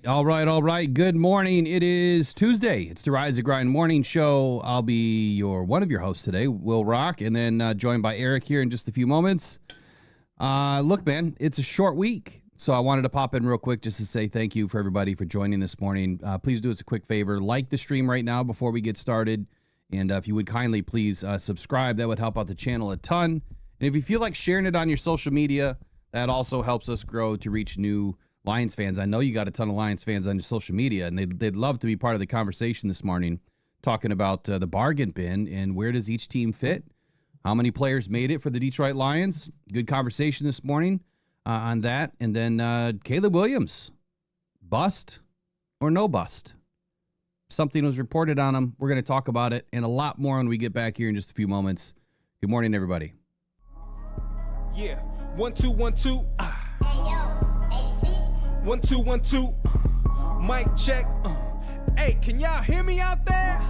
All right. Good morning. It is Tuesday. It's the Rise and Grind Morning Show. I'll be one of your hosts today, Will Rock, and then joined by Eric here in just a few moments. Look, man, it's a short week, so I wanted to pop in real quick just to say thank you for everybody for joining this morning. Please do us a quick favor. Like the stream right now before we get started, and if you would kindly please subscribe, that would help out the channel a ton. And if you feel like sharing it on your social media, that also helps us grow to reach new Lions fans. I know you got a ton of Lions fans on your social media, and they'd love to be part of the conversation this morning, talking about the bargain bin and where does each team fit, how many players made it for the Detroit Lions. Good conversation this morning on that. And then Caleb Williams, bust or no bust. Something was reported on him. We're going to talk about it and a lot more when we get back here in just a few moments. Good morning, everybody. Yeah, 1 2 1 2. Hey yo. 1 2 1 2. Mic check. Hey, can y'all hear me out there?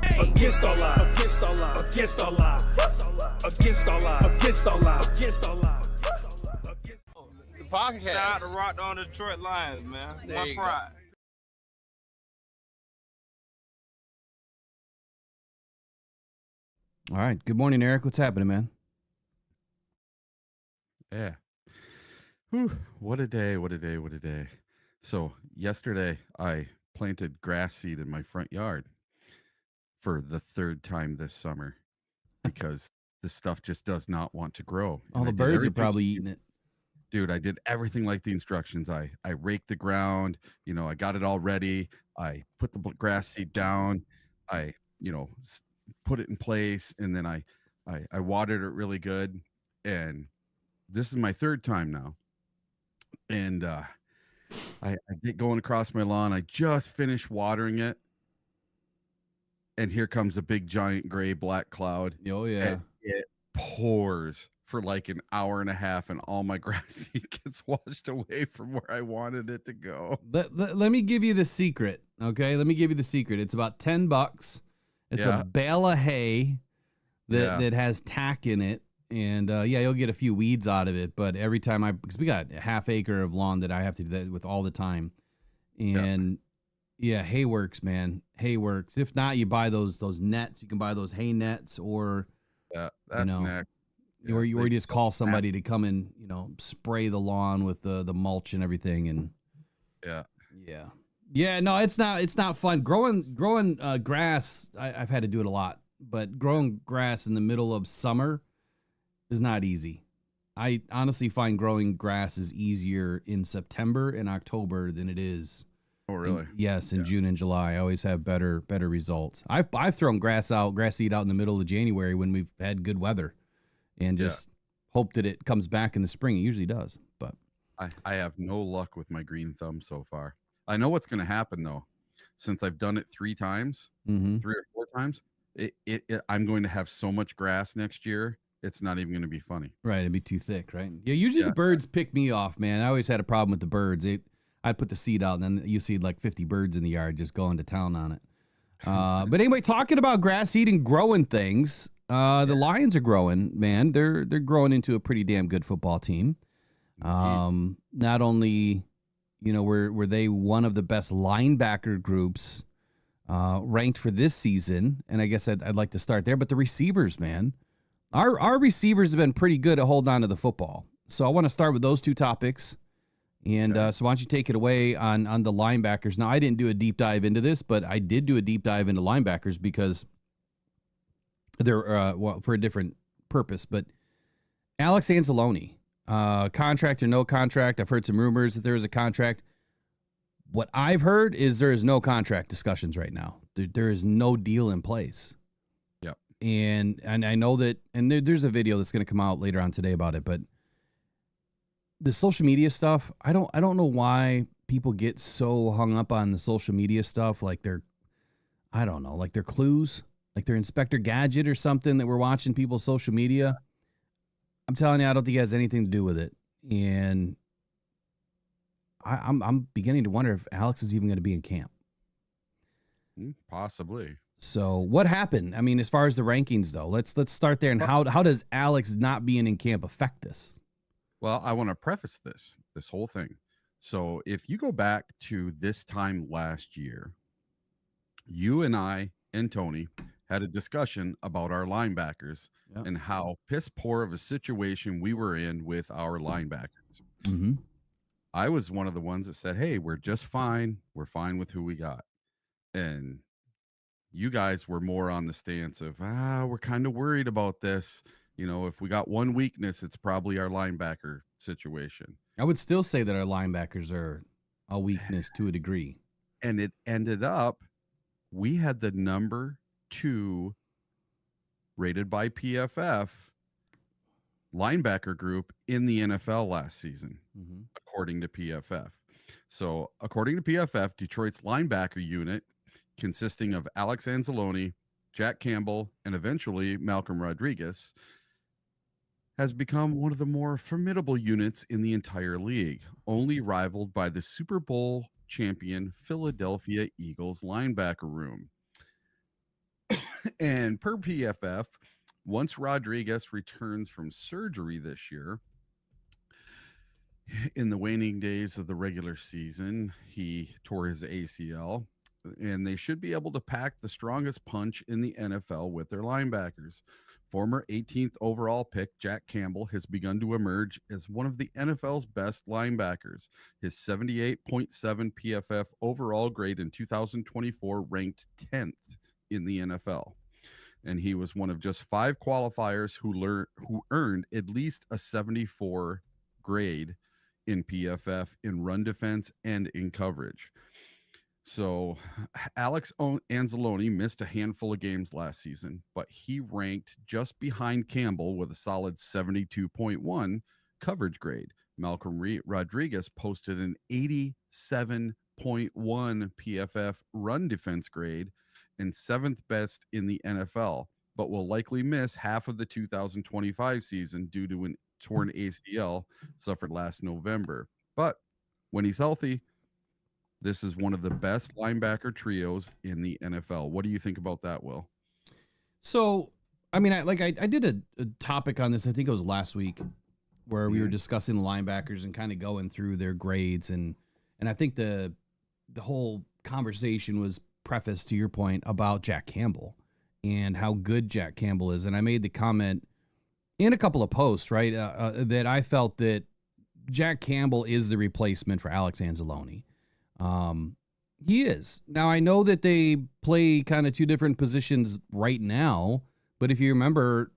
Hey. Against all odds. Against all odds. Against all odds. Against all odds. Against all odds. Against all odds. The podcast. Shout out to Rockhound Detroit Lions, man. There My you go. pride. All right. Good morning, Eric. What's happening, man? Yeah. Whew, what a day, what a day, what a day. So yesterday I planted grass seed in my front yard for the third time this summer because the stuff just does not want to grow. All And the I did birds are everything- probably eating it. Dude, I did everything like the instructions. I raked the ground, I got it all ready. I put the grass seed down. I, put it in place, and then I watered it really good. And this is my third time now. And I get going across my lawn. I just finished watering it. And here comes a big, giant, gray, black cloud. Oh, yeah. And it pours for like an hour and a half, and all my grass seed gets washed away from where I wanted it to go. Let me give you the secret, okay? Let me give you the secret. It's about $10. It's a bale of hay that has tack in it. And, you'll get a few weeds out of it. But every time because we got a half acre of lawn that I have to do that with all the time. And, hay works, man. Hay works. If not, you buy those nets. You can buy those hay nets or, Yeah, that's next. or you just call somebody to come and, spray the lawn with the mulch and everything. And no, it's not fun. Growing grass, I've had to do it a lot. But growing grass in the middle of summer is not easy. I honestly find growing grass is easier in September and October than it is. Oh, really? In June and July. I always have better results. I've thrown grass seed out in the middle of January when we've had good weather, and just hope that it comes back in the spring. It usually does, but I have no luck with my green thumb so far. I know what's going to happen though, since I've done it 3 times, 3 or 4 times. I'm going to have so much grass next year. It's not even going to be funny. Right. It'd be too thick, right? Yeah. Usually the birds pick me off, man. I always had a problem with the birds. I'd put the seed out, and then you see like 50 birds in the yard just going to town on it. But anyway, talking about grass seed and growing things, the Lions are growing, man. They're growing into a pretty damn good football team. Not only, were they one of the best linebacker groups ranked for this season, and I guess I'd like to start there, but the receivers, man. Our receivers have been pretty good at holding on to the football. So I want to start with those 2 topics. And so why don't you take it away on the linebackers? Now, I didn't do a deep dive into this, but I did do a deep dive into linebackers because they're for a different purpose. But Alex Anzalone, contract or no contract, I've heard some rumors that there is a contract. What I've heard is there is no contract discussions right now. There is no deal in place. And I know that, and there's a video that's going to come out later on today about it, but the social media stuff, I don't know why people get so hung up on the social media stuff. Like they're clues, like they're Inspector Gadget or something that we're watching people's social media. I'm telling you, I don't think it has anything to do with it. And I'm beginning to wonder if Alex is even going to be in camp. Possibly. So what happened? I mean, as far as the rankings, though, let's start there. And how does Alex not being in camp affect this? Well, I want to preface this whole thing. So if you go back to this time last year, you and I and Tony had a discussion about our linebackers Yep. and how piss poor of a situation we were in with our linebackers. Mm-hmm. I was one of the ones that said, hey, we're just fine. We're fine with who we got. And you guys were more on the stance of, we're kind of worried about this. You know, if we got one weakness, it's probably our linebacker situation. I would still say that our linebackers are a weakness to a degree. And it ended up, we had the number 2 rated by PFF linebacker group in the NFL last season, according to PFF. So according to PFF, Detroit's linebacker unit, consisting of Alex Anzalone, Jack Campbell, and eventually Malcolm Rodriguez, has become one of the more formidable units in the entire league, only rivaled by the Super Bowl champion Philadelphia Eagles linebacker room. And per PFF, once Rodriguez returns from surgery this year, in the waning days of the regular season, he tore his ACL, and they should be able to pack the strongest punch in the NFL with their linebackers. Former 18th overall pick Jack Campbell has begun to emerge as one of the NFL's best linebackers. His 78.7 PFF overall grade in 2024 ranked 10th in the NFL. And he was one of just 5 qualifiers who earned at least a 74 grade in PFF in run defense and in coverage. So Alex Anzalone missed a handful of games last season, but he ranked just behind Campbell with a solid 72.1 coverage grade. Malcolm Rodriguez posted an 87.1 PFF run defense grade and 7th best in the NFL, but will likely miss half of the 2025 season due to an torn ACL suffered last November. But when he's healthy, this is one of the best linebacker trios in the NFL. What do you think about that, Will? So, I mean, I did a topic on this, I think it was last week, where we were discussing the linebackers and kind of going through their grades. And I think the whole conversation was prefaced, to your point, about Jack Campbell and how good Jack Campbell is. And I made the comment in a couple of posts, right, that I felt that Jack Campbell is the replacement for Alex Anzalone. He is. Now, I know that they play kind of 2 different positions right now, but if you remember,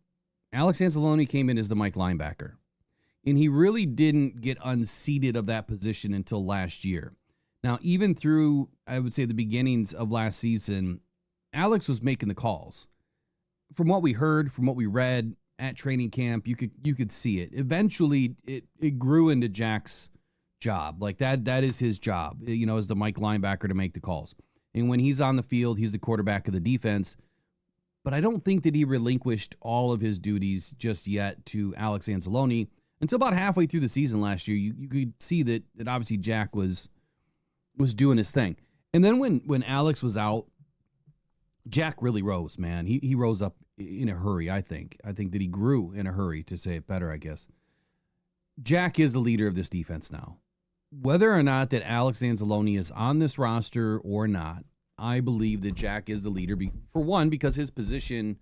Alex Anzalone came in as the Mike linebacker, and he really didn't get unseated of that position until last year. Now, even through, I would say, the beginnings of last season, Alex was making the calls. From what we heard, from what we read at training camp, you could see it. Eventually, it grew into Jack's job. Like that is his job, you know, as the Mike linebacker, to make the calls. And when he's on the field, he's the quarterback of the defense. But I don't think that he relinquished all of his duties just yet to Alex Anzalone until about halfway through the season last year. You could see that obviously Jack was doing his thing. And then when Alex was out, Jack really rose, man. He rose up in a hurry, I think. I think that he grew in a hurry, to say it better, I guess. Jack is the leader of this defense now. Whether or not that Alex Anzalone is on this roster or not, I believe that Jack is the leader, for one, because his position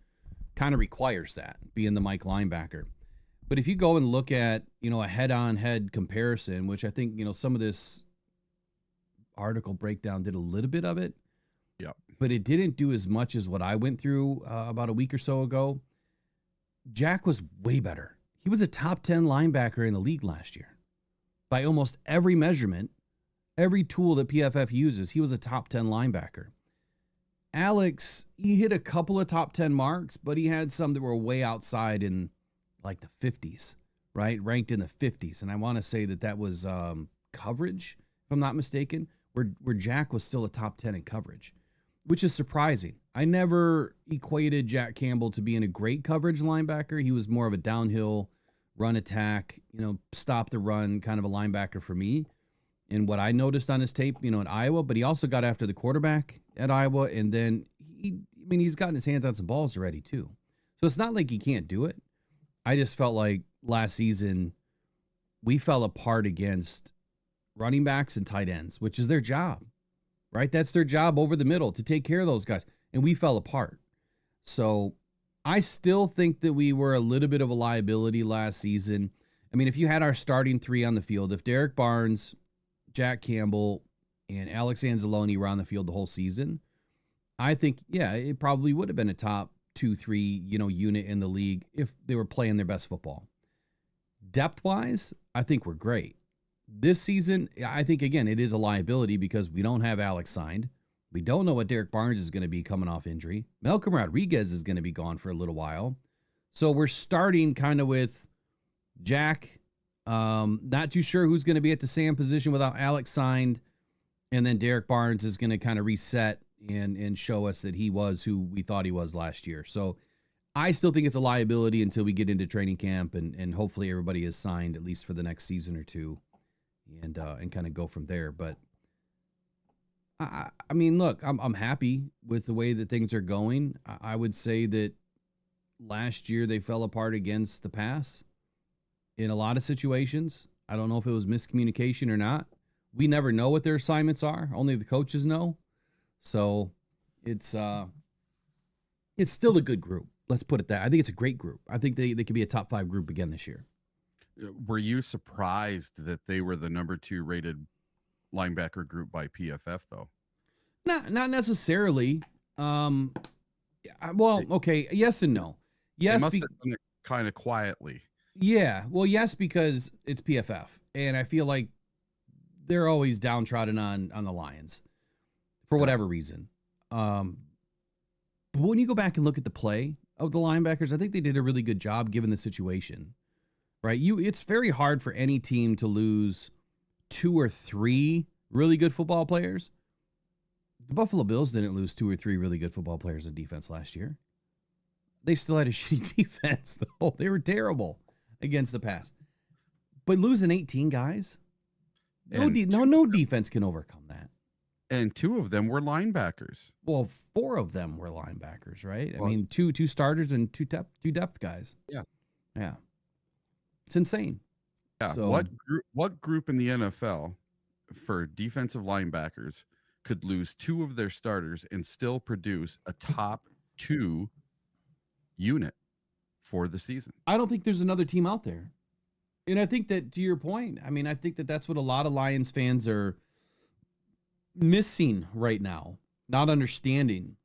kind of requires that, being the Mike linebacker. But if you go and look at, you know, a head-on-head comparison, which I think, you know, some of this article breakdown did a little bit of it, yeah, but it didn't do as much as what I went through about a week or so ago. Jack was way better. He was a top 10 linebacker in the league last year. By almost every measurement, every tool that PFF uses, he was a top 10 linebacker. Alex, he hit a couple of top 10 marks, but he had some that were way outside in like the 50s, right? Ranked in the 50s. And I want to say that was coverage, if I'm not mistaken, where Jack was still a top 10 in coverage, which is surprising. I never equated Jack Campbell to being a great coverage linebacker. He was more of a downhill run attack, you know, stop the run kind of a linebacker for me. And what I noticed on his tape, you know, in Iowa, but he also got after the quarterback at Iowa. And then he's gotten his hands on some balls already too. So it's not like he can't do it. I just felt like last season we fell apart against running backs and tight ends, which is their job, right? That's their job over the middle, to take care of those guys. And we fell apart. So I still think that we were a little bit of a liability last season. I mean, if you had our starting three on the field, if Derek Barnes, Jack Campbell, and Alex Anzalone were on the field the whole season, I think, yeah, it probably would have been a top 2-3, unit in the league if they were playing their best football. Depth-wise, I think we're great. This season, I think, again, it is a liability because we don't have Alex signed. We don't know what Derek Barnes is going to be coming off injury. Malcolm Rodriguez is going to be gone for a little while. So we're starting kind of with Jack, not too sure who's going to be at the same position without Alex signed. And then Derek Barnes is going to kind of reset and show us that he was who we thought he was last year. So I still think it's a liability until we get into training camp and hopefully everybody is signed at least for the next season or two and kind of go from there. But I mean, look, I'm happy with the way that things are going. I would say that last year they fell apart against the pass in a lot of situations. I don't know if it was miscommunication or not. We never know what their assignments are. Only the coaches know. So it's still a good group. Let's put it that. I think it's a great group. I think they could be a top 5 group again this year. Were you surprised that they were the number 2 rated linebacker group by PFF, though? Not necessarily. Well, okay, yes and no. Yes, they must have done it kind of quietly. Yeah, well, yes, because it's PFF, and I feel like they're always downtrodden on the Lions for whatever reason. But when you go back and look at the play of the linebackers, I think they did a really good job given the situation. Right? It's very hard for any team to lose 2 or 3 really good football players. The Buffalo Bills didn't lose 2 or 3 really good football players in defense last year. They still had a shitty defense, though. They were terrible against the pass. But losing 18 guys, no defense can overcome that. And 2 of them were linebackers. Well, 4 of them were linebackers, right? I mean, two starters and two depth guys. Yeah. Yeah. It's insane. Yeah. So, what group in the NFL for defensive linebackers could lose 2 of their starters and still produce a top 2 unit for the season? I don't think there's another team out there. And I think that, to your point, I mean, I think that that's what a lot of Lions fans are missing right now, not understanding.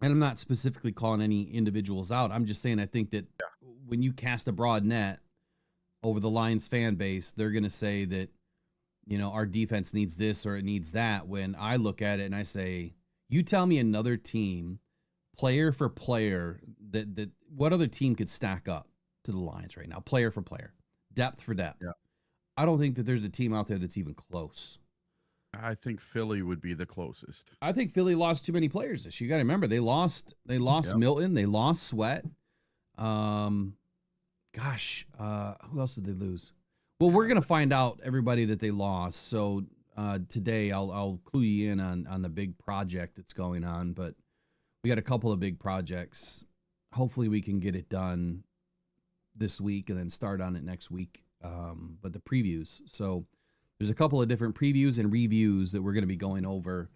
And I'm not specifically calling any individuals out. I'm just saying I think that when you cast a broad net over the Lions fan base, they're going to say that, our defense needs this or it needs that. When I look at it and I say, you tell me another team, player for player, that what other team could stack up to the Lions right now, player for player, depth for depth. Yeah. I don't think that there's a team out there that's even close. I think Philly would be the closest. I think Philly lost too many players this year. You got to remember they lost Milton, they lost Sweat. Who else did they lose? Well, we're gonna find out everybody that they lost. So today I'll clue you in on the big project that's going on. But we got a couple of big projects. Hopefully we can get it done this week and then start on it next week. But the previews. So there's a couple of different previews and reviews that we're going to be going over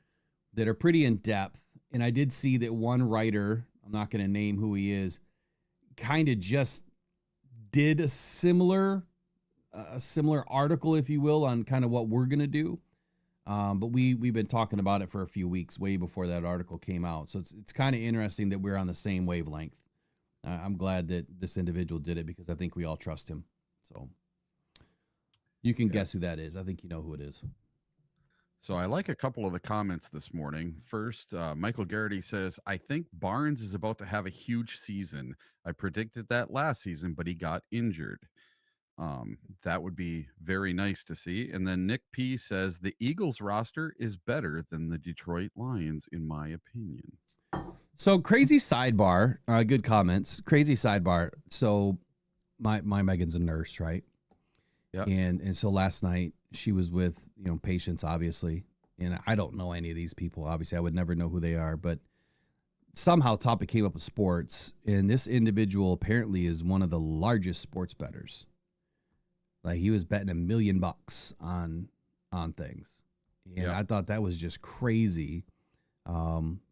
that are pretty in depth. And I did see that one writer, I'm not going to name who he is, kind of just did a similar article, if you will, on kind of what we're going to do. But we've been talking about it for a few weeks, way before that article came out. So it's kind of interesting that we're on the same wavelength. I'm glad that this individual did it because I think we all trust him. So you can guess who that is. I think you know who it is. So I like a couple of the comments this morning. First, Michael Garrity says, I think Barnes is about to have a huge season. I predicted that last season, but he got injured. That would be very nice to see. And then Nick P says, the Eagles roster is better than the Detroit Lions, in my opinion. So crazy sidebar, good comments. Crazy sidebar. So my Megan's a nurse, right? Yeah. And so last night she was with, patients, obviously. And I don't know any of these people. Obviously, I would never know who they are. But somehow topic came up with sports. And this individual apparently is one of the largest sports bettors. Like he was betting $1 million on things. And Yeah. I thought that was just crazy.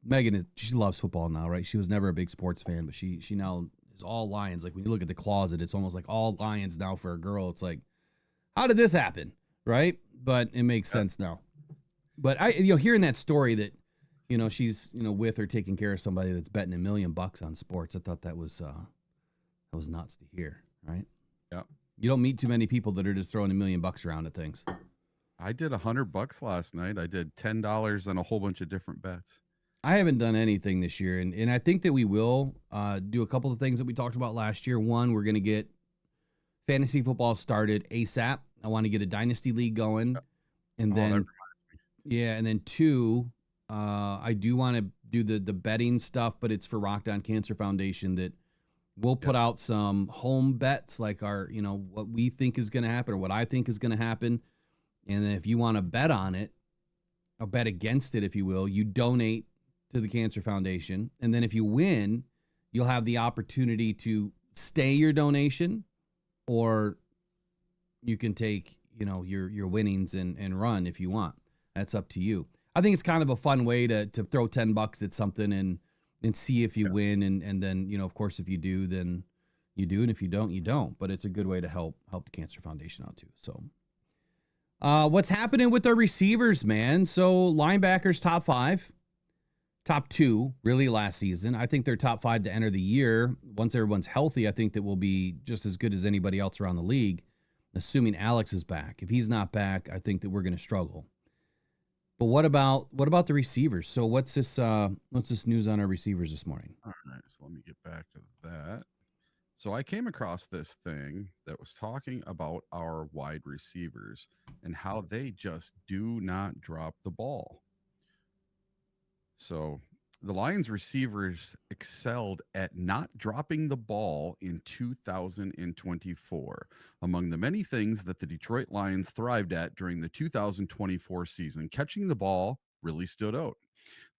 Megan, she loves football now, right? She was never a big sports fan, but she now is all Lions. Like when you look at the closet, it's almost like all Lions now for a girl. It's like, how did this happen? Right? But it makes sense now. But hearing that story that, she's, with or taking care of somebody that's betting $1 million on sports, I thought that was nuts to hear, right? Yeah. You don't meet too many people that are just throwing $1 million around at things. I did $100 last night. I did $10 on a whole bunch of different bets. I haven't done anything this year, and I think that we will do a couple of things that we talked about last year. One, we're going to get fantasy football started ASAP. I want to get a dynasty league going, and then and then two, I do want to do the betting stuff, but it's for Rockhound Cancer Foundation that we'll put out some home bets, like our what we think is going to happen or what I think is going to happen, and then if you want to bet on it, or bet against it, if you will, you donate to the Cancer Foundation. And then if you win, you'll have the opportunity to stay your donation, or you can take, your winnings and run if you want. That's up to you. I think it's kind of a fun way to throw $10 at something and see if you win. And then, of course, if you do, then you do. And if you don't, you don't. But it's a good way to help the Cancer Foundation out too. So what's happening with our receivers, man? So linebackers top 5. Top 2, really, last season. I think they're top 5 to enter the year. Once everyone's healthy, I think that we'll be just as good as anybody else around the league, assuming Alex is back. If he's not back, I think that we're going to struggle. But what about the receivers? So what's this news on our receivers this morning? All right, so let me get back to that. So I came across this thing that was talking about our wide receivers and how they just do not drop the ball. So the Lions receivers excelled at not dropping the ball in 2024. Among the many things that the Detroit Lions thrived at during the 2024 season, catching the ball really stood out.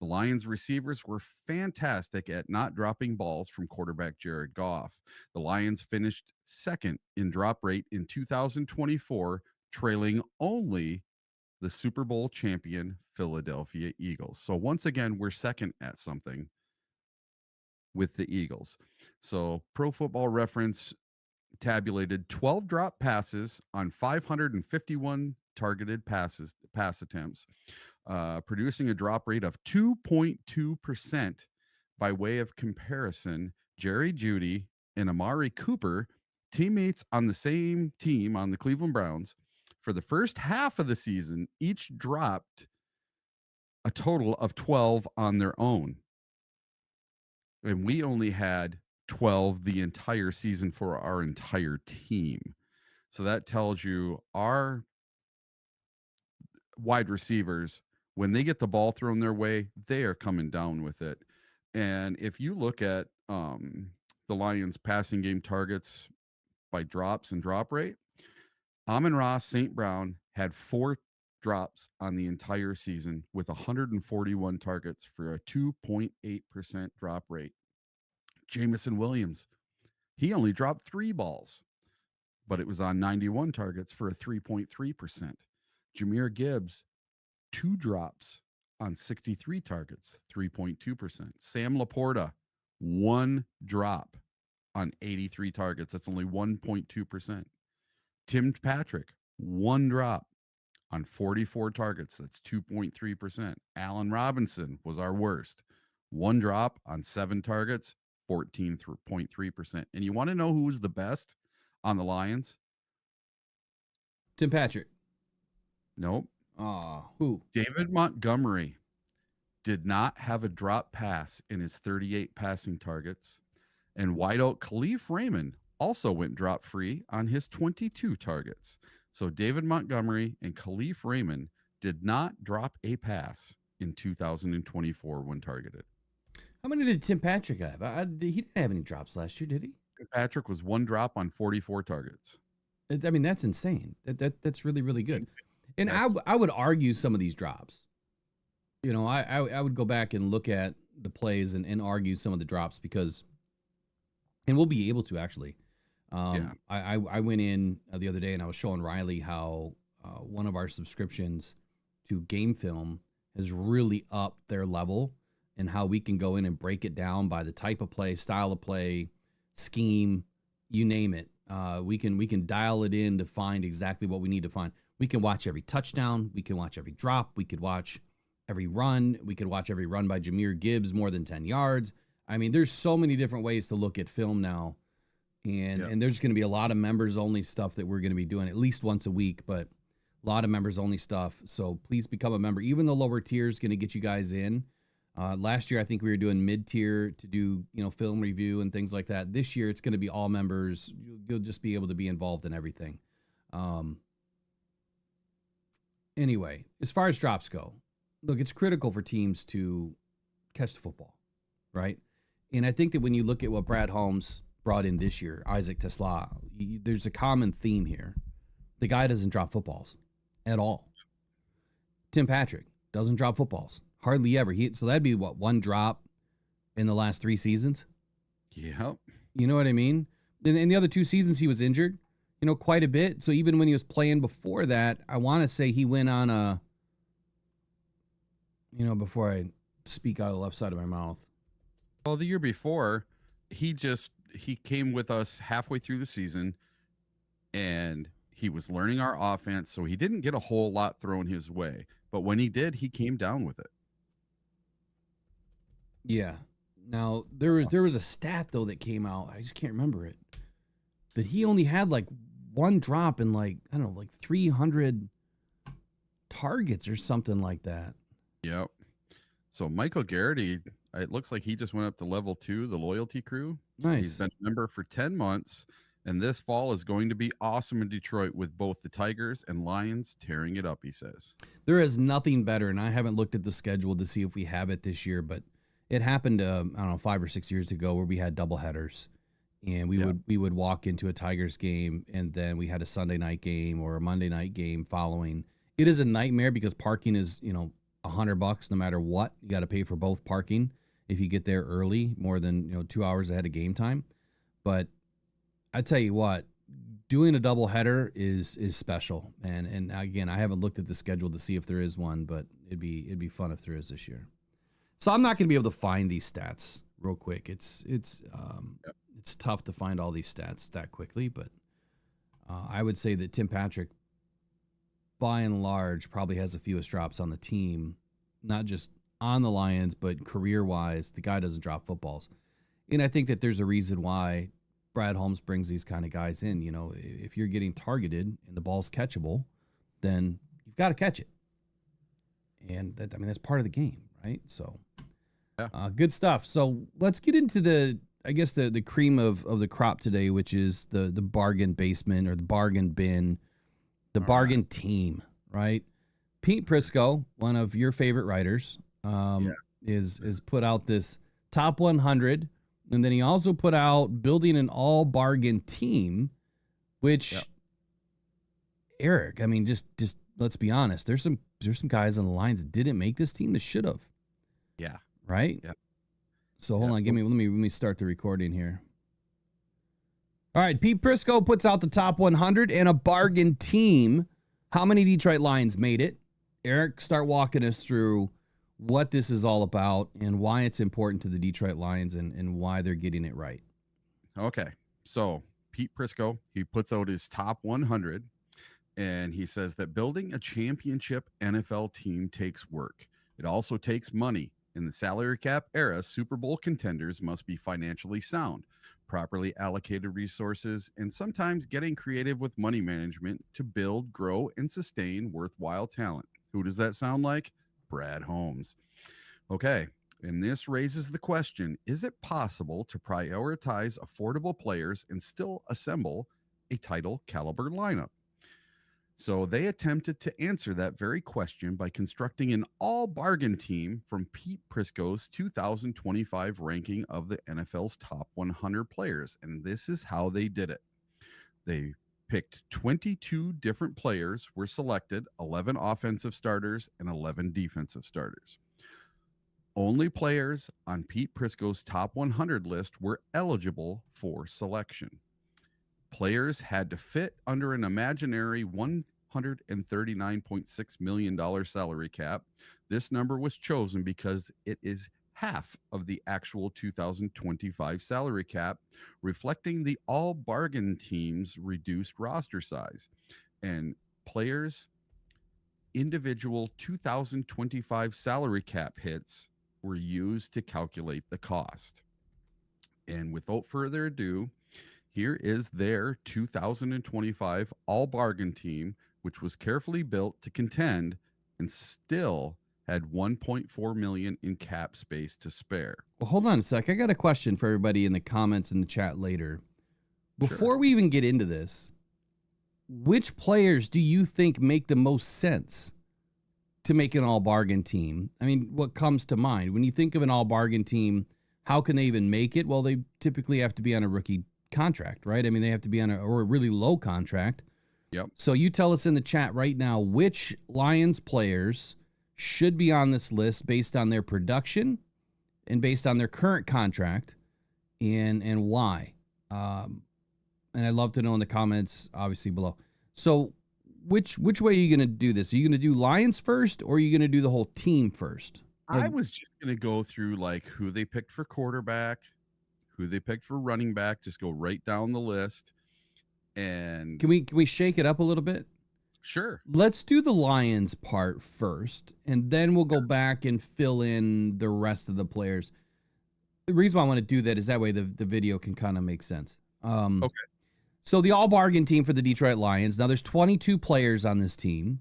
The Lions receivers were fantastic at not dropping balls from quarterback Jared Goff. The Lions finished second in drop rate in 2024, trailing only the Super Bowl champion Philadelphia Eagles. So once again, we're second at something with the Eagles. So Pro Football Reference tabulated 12 drop passes on 551 targeted pass attempts, producing a drop rate of 2.2%. By way of comparison, Jerry Jeudy and Amari Cooper, teammates on the same team on the Cleveland Browns, for the first half of the season, each dropped a total of 12 on their own. And we only had 12 the entire season for our entire team. So that tells you our wide receivers, when they get the ball thrown their way, they are coming down with it. And if you look at the Lions passing game targets by drops and drop rate, Amon-Ra St. Brown had 4 drops on the entire season with 141 targets for a 2.8% drop rate. Jamison Williams, he only dropped 3 balls, but it was on 91 targets for a 3.3%. Jahmyr Gibbs, 2 drops on 63 targets, 3.2%. Sam Laporta, 1 drop on 83 targets. That's only 1.2%. Tim Patrick, 1 drop on 44 targets. That's 2.3%. Allen Robinson was our worst. 1 drop on 7 targets, 14.3%. And you want to know who was the best on the Lions? Tim Patrick. Nope. Who? David Montgomery did not have a drop pass in his 38 passing targets. And wideout Khalif Raymond also went drop free on his 22 targets. So David Montgomery and Khalif Raymond did not drop a pass in 2024 when targeted. How many did Tim Patrick have? He didn't have any drops last year, did he? Patrick was 1 drop on 44 targets. I mean, that's insane. That's really, really good. And I would argue some of these drops. I would go back and look at the plays and argue some of the drops because, and we'll be able to actually, I went in the other day and I was showing Riley how one of our subscriptions to Game Film has really upped their level, and how we can go in and break it down by the type of play, style of play, scheme, you name it. We can dial it in to find exactly what we need to find. We can watch every touchdown. We can watch every drop. We could watch every run. We could watch every run by Jahmyr Gibbs more than 10 yards. I mean, there's so many different ways to look at film now. And there's going to be a lot of members only stuff that we're going to be doing at least once a week, but a lot of members only stuff. So please become a member. Even the lower tier is going to get you guys in. Last year, I think we were doing mid-tier to do, film review and things like that. This year, it's going to be all members. You'll just be able to be involved in everything. Anyway, as far as drops go, look, it's critical for teams to catch the football, right? And I think that when you look at what Brad Holmes brought in this year, Isaac Tesla, there's a common theme here. The guy doesn't drop footballs at all. Tim Patrick doesn't drop footballs. Hardly ever. So that'd be what, one drop in the last 3 seasons? Yep. You know what I mean? In the other 2 seasons, he was injured, quite a bit. So even when he was playing before that, I want to say he went on a, before I speak out of the left side of my mouth. Well, the year before, he came with us halfway through the season, and he was learning our offense, so he didn't get a whole lot thrown his way. But when he did, he came down with it. Yeah. Now, there was a stat, though, that came out. I just can't remember it. That he only had, like, one drop in, like 300 targets or something like that. Yep. So Michael Garrity, it looks like he just went up to level 2, the loyalty crew. Nice. He's been a member for 10 months, and this fall is going to be awesome in Detroit with both the Tigers and Lions tearing it up, he says. There is nothing better, and I haven't looked at the schedule to see if we have it this year, but it happened, 5 or 6 years ago where we had double headers, and we would walk into a Tigers game, and then we had a Sunday night game or a Monday night game following. It is a nightmare because parking is, $100 no matter what. You got to pay for both parking if you get there early, more than 2 hours ahead of game time. But I tell you what, doing a double header is special. And again, I haven't looked at the schedule to see if there is one, but it'd be fun if there is this year. So I'm not going to be able to find these stats real quick. It's tough to find all these stats that quickly, but I would say that Tim Patrick, by and large, probably has the fewest drops on the team, not just on the Lions, but career-wise. The guy doesn't drop footballs. And I think that there's a reason why Brad Holmes brings these kind of guys in. If you're getting targeted and the ball's catchable, then you've got to catch it. And that's part of the game, right? So, good stuff. So let's get into the cream of the crop today, which is the bargain basement or the bargain bin. The bargain team, right? Pete Prisco, one of your favorite writers, is put out this top 100, and then he also put out building an all bargain team, which Eric, just let's be honest. There's some guys on the Lions that didn't make this team that should have. Yeah. Right. Yeah. So hold on, let me start the recording here. All right, Pete Prisco puts out the top 100 and a bargain team. How many Detroit Lions made it? Eric, start walking us through what this is all about and why it's important to the Detroit Lions and why they're getting it right. Okay, so Pete Prisco, he puts out his top 100, and he says that building a championship NFL team takes work. It also takes money. In the salary cap era, Super Bowl contenders must be financially sound, properly allocated resources, and sometimes getting creative with money management to build, grow, and sustain worthwhile talent. Who does that sound like? Brad Holmes. Okay, and this raises the question, is it possible to prioritize affordable players and still assemble a title caliber lineup? So they attempted to answer that very question by constructing an all bargain team from Pete Prisco's 2025 ranking of the NFL's top 100 players. And this is how they did it. They picked 22 different players were selected, 11 offensive starters and 11 defensive starters. Only players on Pete Prisco's top 100 list were eligible for selection. Players had to fit under an imaginary $139.6 million salary cap. This number was chosen because it is half of the actual 2025 salary cap, reflecting the all bargain team's reduced roster size. And players' individual 2025 salary cap hits were used to calculate the cost. And without further ado, here is their 2025 all bargain team, which was carefully built to contend and still had 1.4 million in cap space to spare. Well, hold on a sec. I got a question for everybody in the comments in the chat later. Before we even get into this, which players do you think make the most sense to make an all bargain team? I mean, what comes to mind when you think of an all bargain team? How can they even make it? Well, they typically have to be on a rookie contract, right? I mean, they have to be on a really low contract. Yep. So you tell us in the chat right now which Lions players should be on this list based on their production and based on their current contract, and why. And I'd love to know in the comments, obviously, below. So which way are you going to do this? Are you going to do Lions first, or are you going to do the whole team first? I was just going to go through like who they picked for quarterback, who they picked for running back, just go right down the list. And Can we shake it up a little bit? Sure. Let's do the Lions part first, and then we'll go back and fill in the rest of the players. The reason why I want to do that is that way the video can kind of make sense. Okay. So the all bargain team for the Detroit Lions. Now there's 22 players on this team.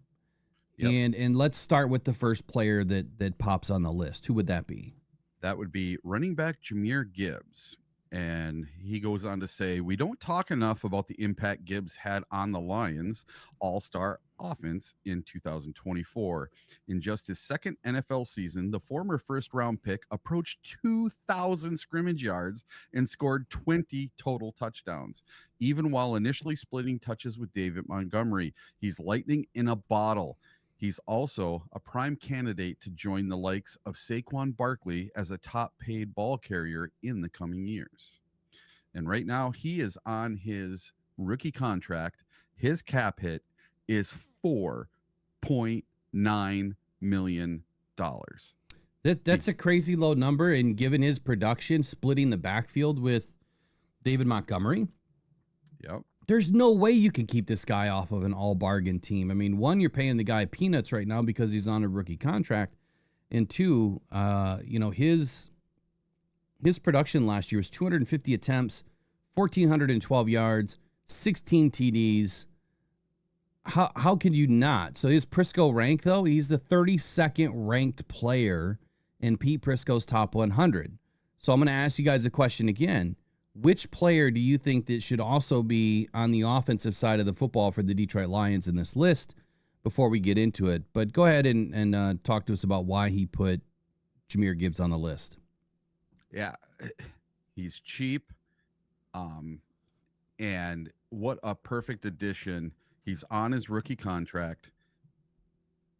Yep. And let's start with the first player that pops on the list. Who would that be? That would be running back Jahmyr Gibbs. And he goes on to say, we don't talk enough about the impact Gibbs had on the Lions all-star offense in 2024. In just his second NFL season, the former first-round pick approached 2,000 scrimmage yards and scored 20 total touchdowns. Even while initially splitting touches with David Montgomery, he's lightning in a bottle. He's also a prime candidate to join the likes of Saquon Barkley as a top-paid ball carrier in the coming years. And right now, he is on his rookie contract. His cap hit is $4.9 million. That's a crazy low number, and given his production, splitting the backfield with David Montgomery, yep. There's no way you can keep this guy off of an all bargain team. I mean, one, you're paying the guy peanuts right now because he's on a rookie contract. And two, his production last year was 250 attempts, 1,412 yards, 16 TDs. How can you not? So his Prisco rank, though, he's the 32nd ranked player in Pete Prisco's top 100. So I'm going to ask you guys a question again. Which player do you think that should also be on the offensive side of the football for the Detroit Lions in this list before we get into it? But go ahead and talk to us about why he put Jahmyr Gibbs on the list. Yeah, he's cheap. And what a perfect addition. He's on his rookie contract.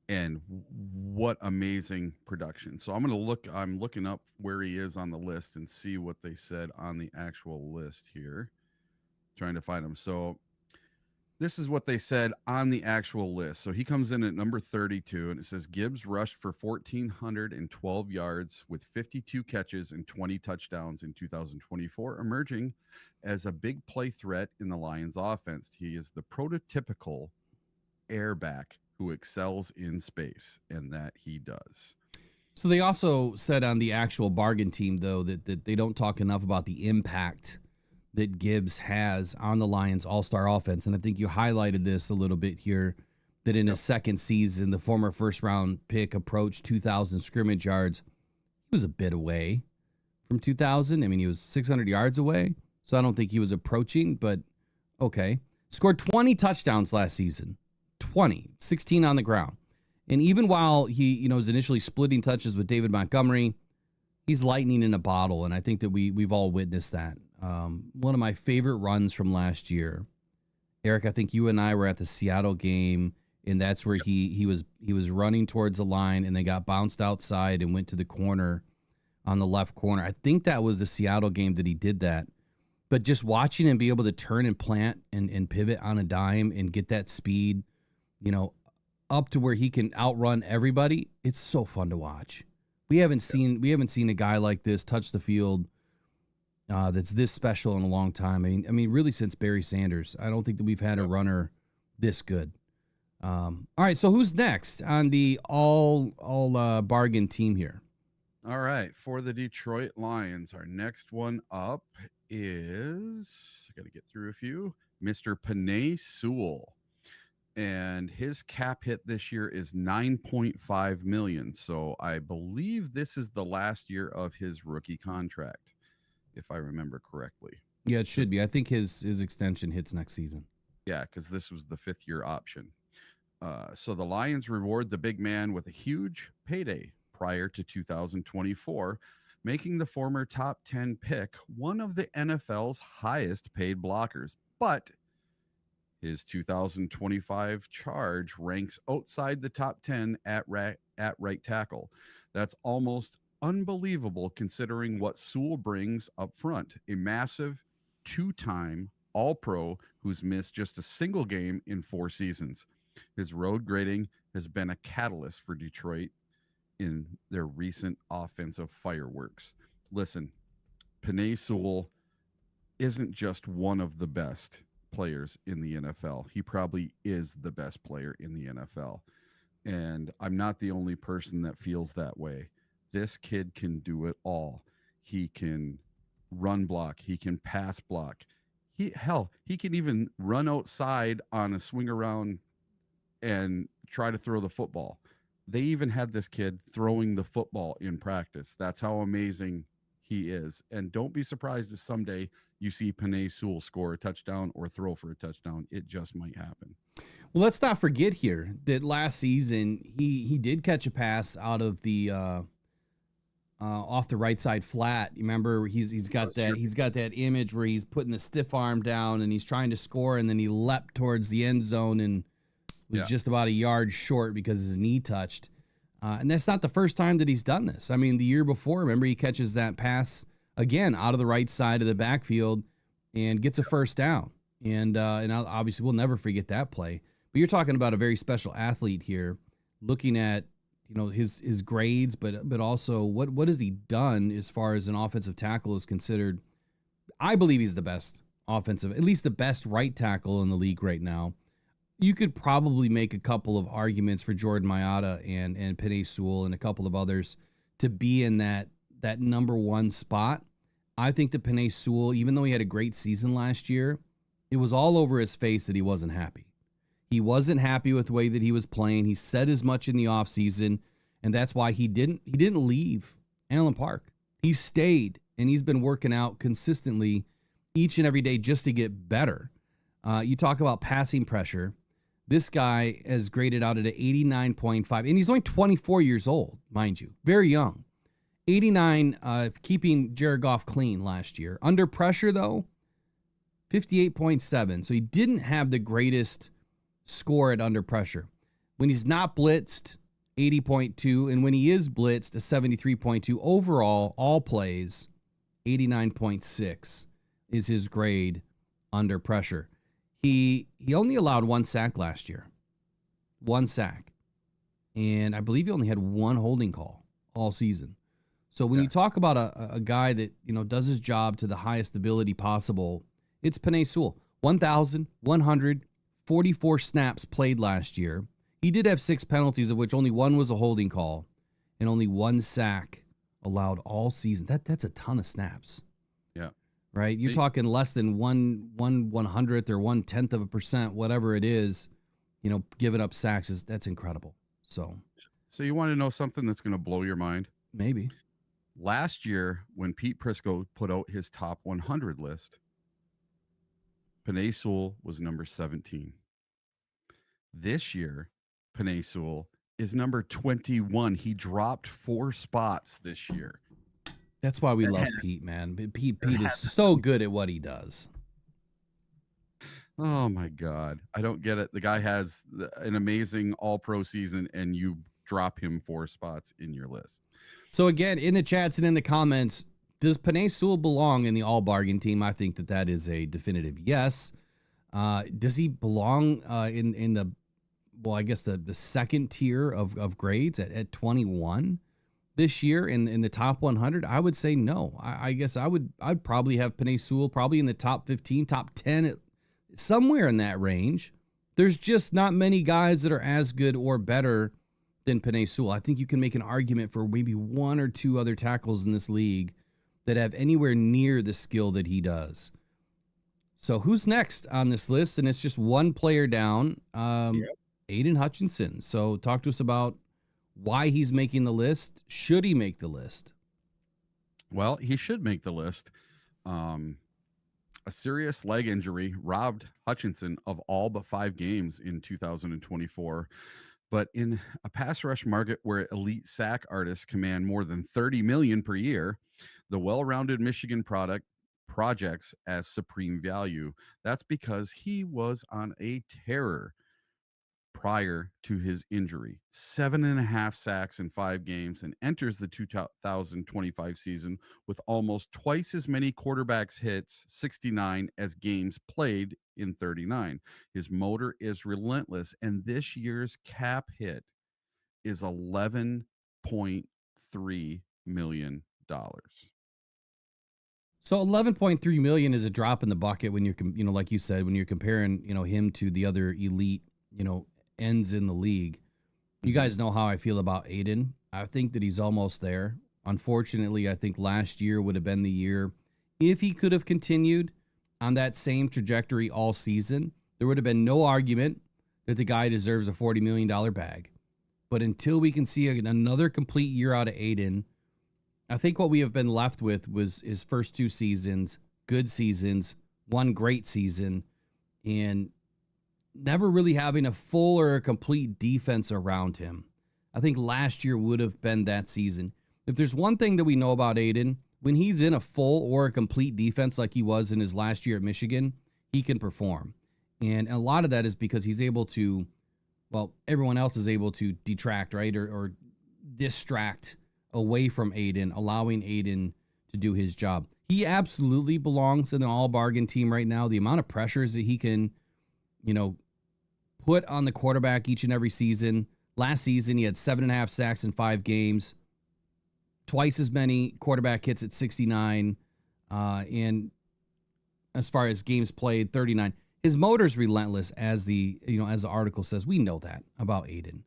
And what amazing production. So I'm looking up where he is on the list and see what they said on the actual list here. Trying to find him. So this is what they said on the actual list. So he comes in at number 32, and it says Gibbs rushed for 1,412 yards with 52 catches and 20 touchdowns in 2024, emerging as a big play threat in the Lions offense. He is the prototypical airback who excels in space, and that he does. So they also said on the actual bargain team, though, that they don't talk enough about the impact that Gibbs has on the Lions all-star offense. And I think you highlighted this a little bit here, that in his second season, the former first-round pick approached 2,000 scrimmage yards. He was a bit away from 2,000. I mean, he was 600 yards away, so I don't think he was approaching, but okay. Scored 20 touchdowns last season. 16 on the ground. And even while he, was initially splitting touches with David Montgomery, he's lightning in a bottle. And I think that we've all witnessed that. One of my favorite runs from last year, Eric, I think you and I were at the Seattle game, and that's where he was running towards the line and then got bounced outside and went to the corner on the left corner. I think that was the Seattle game that he did that. But just watching him be able to turn and plant and pivot on a dime and get that speed, up to where he can outrun everybody, it's so fun to watch. We haven't seen a guy like this touch the field that's this special in a long time. I mean, really since Barry Sanders. I don't think that we've had a runner this good. All right, so who's next on the all bargain team here? All right, for the Detroit Lions, our next one up is, I got to get through a few, Mr. Penei Sewell. And his cap hit this year is $9.5 million. So I believe this is the last year of his rookie contract, if I remember correctly. Yeah, it should be. I think his extension hits next season. Yeah, because this was the 5th-year option. So the Lions reward the big man with a huge payday prior to 2024, making the former top 10 pick one of the NFL's highest paid blockers. But his 2025 charge ranks outside the top 10 at right tackle. That's almost unbelievable considering what Sewell brings up front. A massive 2-time All-Pro who's missed just a single game in 4 seasons. His road grading has been a catalyst for Detroit in their recent offensive fireworks. Listen, Penei Sewell isn't just one of the best players in the NFL. He probably is the best player in the NFL. And I'm not the only person that feels that way. This kid can do it all. He can run block. He can pass block. He can even run outside on a swing around and try to throw the football. They even had this kid throwing the football in practice. That's how amazing he is. And don't be surprised if someday you see Penei Sewell score a touchdown or throw for a touchdown. It just might happen. Well, let's not forget here that last season he did catch a pass out of the off the right side flat. You remember he's got that image where he's putting the stiff arm down and he's trying to score, and then he leapt towards the end zone and was just about a yard short because his knee touched. And that's not the first time that he's done this. I mean, the year before, remember, he catches that pass again out of the right side of the backfield and gets a first down. And obviously we'll never forget that play. But you're talking about a very special athlete here, looking at his grades, but also what has he done as far as an offensive tackle is considered. I believe he's the best offensive, at least the best right tackle in the league right now. You could probably make a couple of arguments for Jordan Mailata and Penei Sewell and a couple of others to be in that number one spot. I think that Penei Sewell, even though he had a great season last year, it was all over his face that he wasn't happy. He wasn't happy with the way that he was playing. He said as much in the offseason, and that's why he didn't leave Allen Park. He stayed, and he's been working out consistently each and every day just to get better. You talk about passing pressure. This guy has graded out at an 89.5, and he's only 24 years old, mind you. Very young. 89, keeping Jared Goff clean last year. Under pressure, though, 58.7. So he didn't have the greatest score at under pressure. When he's not blitzed, 80.2, and when he is blitzed, a 73.2. Overall, all plays, 89.6 is his grade under pressure. He only allowed 1 sack last year. 1 sack. And I believe he only had 1 holding call all season. So when you talk about a guy that, does his job to the highest ability possible, it's Penei Sewell. 1,144 snaps played last year. He did have 6 penalties, of which only 1 was a holding call, and only 1 sack allowed all season. That's a ton of snaps. Yeah. Right? You're talking less than 1/100th or 0.1%, whatever it is, giving up sacks that's incredible. So you want to know something that's going to blow your mind? Maybe. Last year, when Pete Prisco put out his top 100 list, Penei Sewell was number 17. This year, Penei Sewell is number 21. He dropped 4 spots this year. That's why we love Pete, man. Pete is so good at what he does. Oh, my God. I don't get it. The guy has an amazing all-pro season, and you drop him 4 spots in your list. So, again, in the chats and in the comments, Does Penei Sewell belong in the all bargain team? I think that is a definitive yes. Does he belong in the, well, I guess the second tier of grades at 21 this year in the top 100? I would say no. I guess I'd probably have Penei Sewell probably in the top 15, top 10, somewhere in that range. There's just not many guys that are as good or better than Penei Sewell. I think you can make an argument for maybe one or two other tackles in this league that have anywhere near the skill that he does. So who's next on this list? And it's just one player down, Aiden Hutchinson. So talk to us about why he's making the list. Should he make the list? Well, he should make the list. A serious leg injury robbed Hutchinson of all but 5 games in 2024. But in a pass rush market where elite sack artists command more than $30 million per year, the well-rounded Michigan projects as supreme value. That's because he was on a tear prior to his injury. 7.5 sacks in 5 games, and enters the 2025 season with almost twice as many quarterbacks hits, 69, as games played in 39. His motor is relentless, and this year's cap hit is $11.3 million. So 11.3 million is a drop in the bucket when you're, like you said, when you're comparing, him to the other elite, ends in the league. You guys know how I feel about Aiden. I think that he's almost there. Unfortunately, I think last year would have been the year if he could have continued on that same trajectory all season. There would have been no argument that the guy deserves a $40 million bag. But until we can see another complete year out of Aiden, I think what we have been left with was his first 2 seasons, good seasons, one great season, and never really having a full or a complete defense around him. I think last year would have been that season. If there's one thing that we know about Aiden, when he's in a full or a complete defense like he was in his last year at Michigan, he can perform. And a lot of that is because he's able to, well, everyone else is able to detract, right, or distract away from Aiden, allowing Aiden to do his job. He absolutely belongs in an all-bargain team right now. The amount of pressures that he can, put on the quarterback each and every season. Last season, he had 7.5 sacks in 5 games, twice as many quarterback hits at 69, and as far as games played, 39. His motor's relentless, as the article says. We know that about Aiden.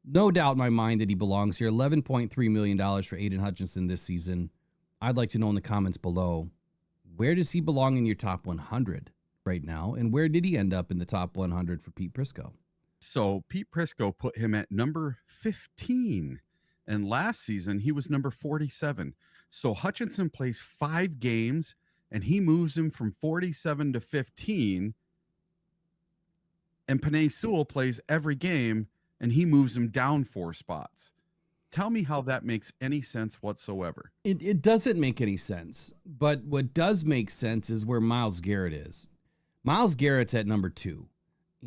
No doubt in my mind that he belongs here. $11.3 million for Aiden Hutchinson this season. I'd like to know in the comments below, where does he belong in your top 100 right now? And where did he end up in the top 100 for Pete Prisco? So Pete Prisco put him at number 15. And last season, he was number 47. So Hutchinson plays 5 games, and he moves him from 47 to 15. And Penei Sewell plays every game, and he moves him down 4 spots. Tell me how that makes any sense whatsoever. It doesn't make any sense. But what does make sense is where Myles Garrett is. Myles Garrett's at number 2.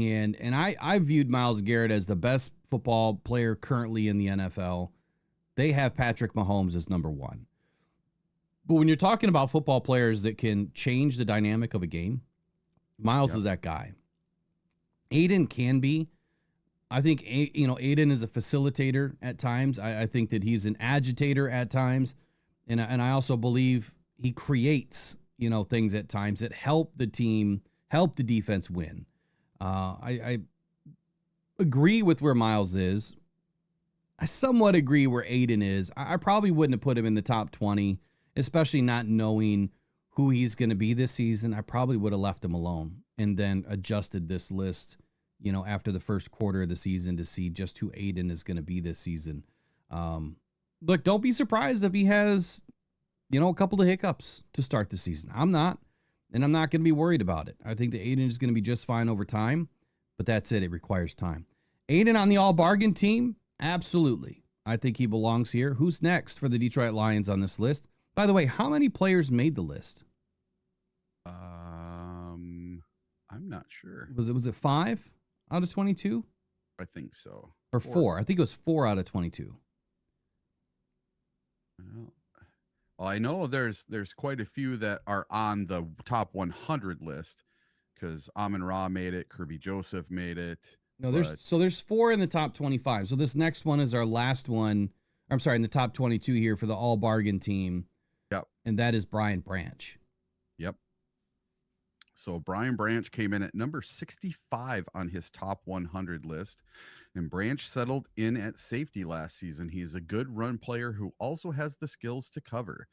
And I viewed Myles Garrett as the best football player currently in the NFL. They have Patrick Mahomes as number 1. But when you're talking about football players that can change the dynamic of a game, Myles is that guy. Aiden can be. I think, Aiden is a facilitator at times. I think that he's an agitator at times. And I also believe he creates, things at times that help the team, help the defense win. I agree with where Myles is. I somewhat agree where Aiden is. I probably wouldn't have put him in the top 20, especially not knowing who he's going to be this season. I probably would have left him alone and then adjusted this list, after the first quarter of the season to see just who Aiden is going to be this season. Look, don't be surprised if he has, a couple of hiccups to start the season. I'm not, and I'm not going to be worried about it. I think that Aiden is going to be just fine over time, but that's it. It requires time. Aiden on the all bargain team? Absolutely. I think he belongs here. Who's next for the Detroit Lions on this list? By the way, how many players made the list? I'm not sure. Was it 5 out of 22? I think so. Or 4. I think it was 4 out of 22. Well, I know there's quite a few that are on the top 100 list because Amon Ra made it, Kirby Joseph made it. No, but there's 4 in the top 25. So this next one is our last one. I'm sorry, in the top 22 here for the all bargain team. Yep. And that is Brian Branch. Yep. So Brian Branch came in at number 65 on his top 100 list. And Branch settled in at safety last season. He's a good run player who also has the skills to cover.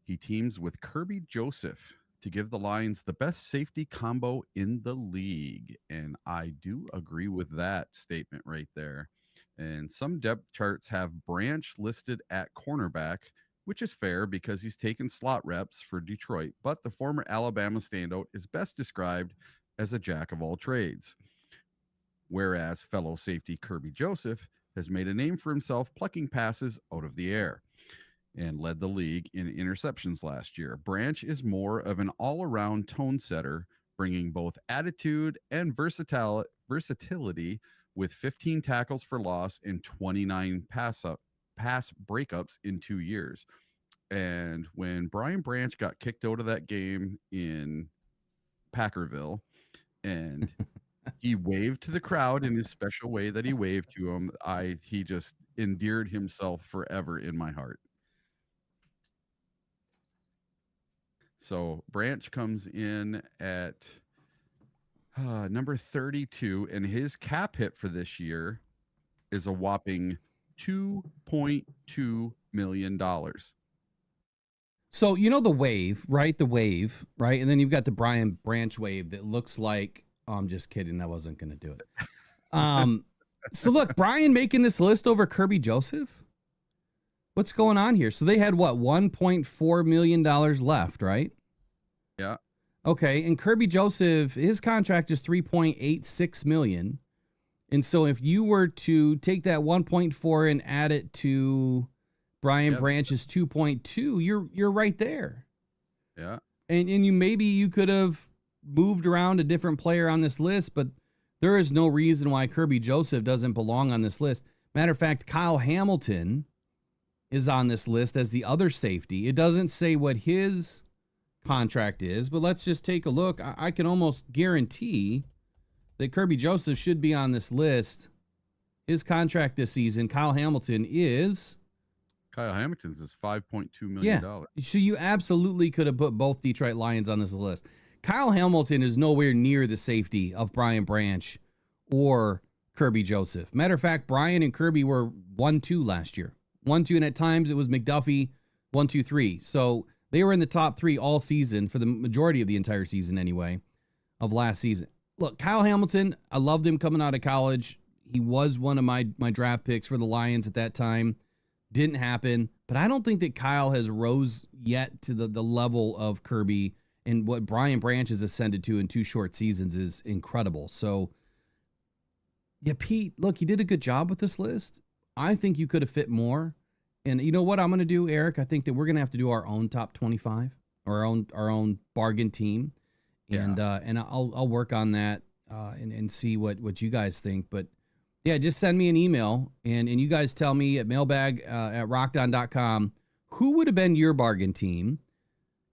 He teams with Kirby Joseph to give the Lions the best safety combo in the league. And I do agree with that statement right there. And some depth charts have Branch listed at cornerback, which is fair because he's taken slot reps for Detroit. But the former Alabama standout is best described as a jack of all trades. Whereas fellow safety Kirby Joseph has made a name for himself plucking passes out of the air and led the league in interceptions last year. Branch is more of an all-around tone setter, bringing both attitude and versatility with 15 tackles for loss and 29 pass breakups in 2 years. And when Brian Branch got kicked out of that game in Packerville and he waved to the crowd in his special way that he waved to him, he just endeared himself forever in my heart. So Branch comes in at number 32, and his cap hit for this year is a whopping $2.2 million. So, you know, the wave, right? The wave, right? And then you've got the Brian Branch wave that looks like, oh, I'm just kidding. I wasn't going to do it. So look, Brian making this list over Kirby Joseph. What's going on here? So they had what, $1.4 million left, right? Yeah. Okay. And Kirby Joseph, his contract is $3.86 million. And so if you were to take that 1.4 and add it to Brian Branch's 2.2, you're right there. Yeah. And you could have moved around a different player on this list, but there is no reason why Kirby Joseph doesn't belong on this list. Matter of fact, Kyle Hamilton is on this list as the other safety. It doesn't say what his contract is, but let's just take a look. I can almost guarantee that Kirby Joseph should be on this list. His contract this season, Kyle Hamilton's is $5.2 million. Yeah. So you absolutely could have put both Detroit Lions on this list. Kyle Hamilton is nowhere near the safety of Brian Branch or Kirby Joseph. Matter of fact, Brian and Kirby were 1-2 last year. 1-2, and at times it was McDuffie 1-2-3. So they were in the top 3 all season for the majority of the entire season anyway of last season. Look, Kyle Hamilton, I loved him coming out of college. He was one of my draft picks for the Lions at that time. Didn't happen, but I don't think that Kyle has rose yet to the level of Kirby, and what Brian Branch has ascended to in 2 short seasons is incredible. So, yeah, Pete, look, you did a good job with this list. I think you could have fit more. And you know what I'm going to do, Eric? I think that we're going to have to do our own top 25 or our own bargain team. And I'll work on that and see what you guys think. But yeah, just send me an email and you guys tell me at mailbag at rockdown.com who would have been your bargain team.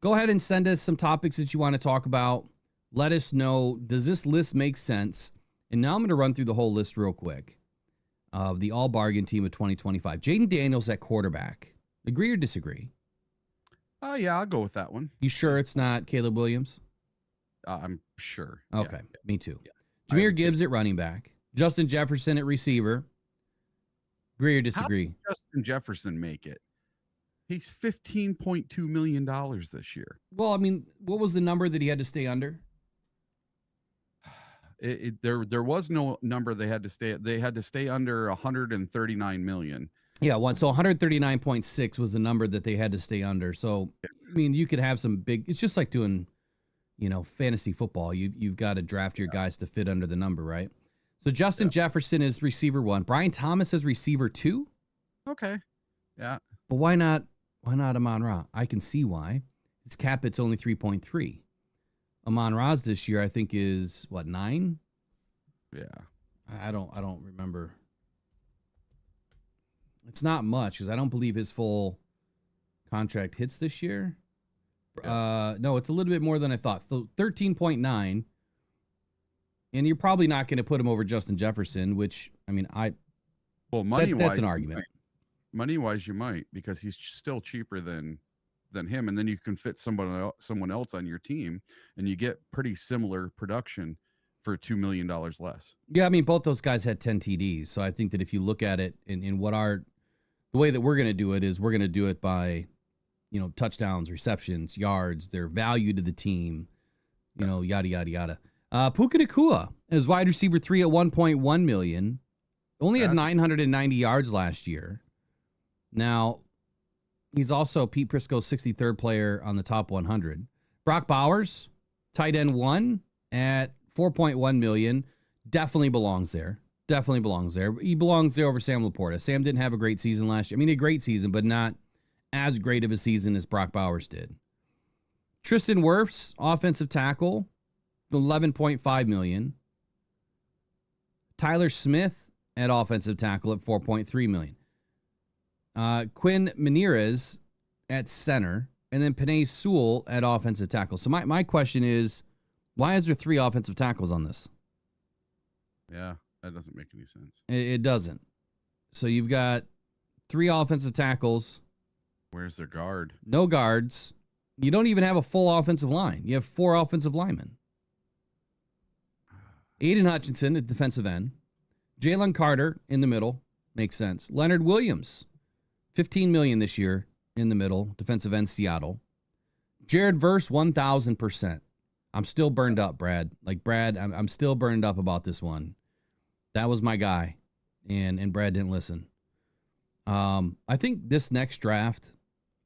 Go ahead and send us some topics that you want to talk about. Let us know, does this list make sense? And now I'm going to run through the whole list real quick of the all bargain team of 2025. Jaden Daniels at quarterback. Agree or disagree? Yeah, I'll go with that one. You sure it's not Caleb Williams? I'm sure. Okay, Yeah. me too. Yeah. Jameer Gibbs at running back. Justin Jefferson at receiver. Agree or disagree? How does Justin Jefferson make it? He's $15.2 million this year. Well, I mean, what was the number that he had to stay under? There was no number they had to stay at. They had to stay under 139 million. Yeah, so 139.6 was the number that they had to stay under. So, I mean, you could have some big, it's just like doing, fantasy football. You've got to draft your guys to fit under the number, right? So Justin Jefferson is receiver 1. Brian Thomas is receiver 2. Okay. Yeah. But why not Amon Ra? I can see why. His cap hit's only 3.3. Amon Ra's this year, I think, is what, 9? Yeah. I don't remember. It's not much because I don't believe his full contract hits this year. Yeah. No, it's a little bit more than I thought. 13.9. And you're probably not going to put him over Justin Jefferson, which, I mean, that's an argument. Money-wise, you might, because he's still cheaper than him, and then you can fit someone else on your team, and you get pretty similar production for $2 million less. Yeah, I mean, both those guys had 10 TDs, so I think that if you look at it in what the way that we're going to do it is we're going to do it by, touchdowns, receptions, yards, their value to the team, yada, yada, yada. Puka Nacua is wide receiver 3 at $1.1 million. Only had 990 yards last year. Now, he's also Pete Prisco's 63rd player on the top 100. Brock Bowers, tight end 1 at $4.1 million. Definitely belongs there. He belongs there over Sam Laporta. Sam didn't have a great season last year. I mean, a great season, but not as great of a season as Brock Bowers did. Tristan Wirfs, offensive tackle, $11.5 million. Tyler Smith at offensive tackle at $4.3 million. Quinn Menierez at center, and then Penei Sewell at offensive tackle. So my question is, why is there 3 offensive tackles on this? Yeah, that doesn't make any sense. It doesn't. So you've got 3 offensive tackles. Where's their guard? No guards. You don't even have a full offensive line. You have 4 offensive linemen. Aiden Hutchinson at defensive end. Jalen Carter in the middle. Makes sense. Leonard Williams, $15 million this year in the middle. Defensive end, Seattle. Jared Verse, 1,000%. I'm still burned up, Brad. Like, Brad, I'm still burned up about this one. That was my guy, and Brad didn't listen. I think this next draft,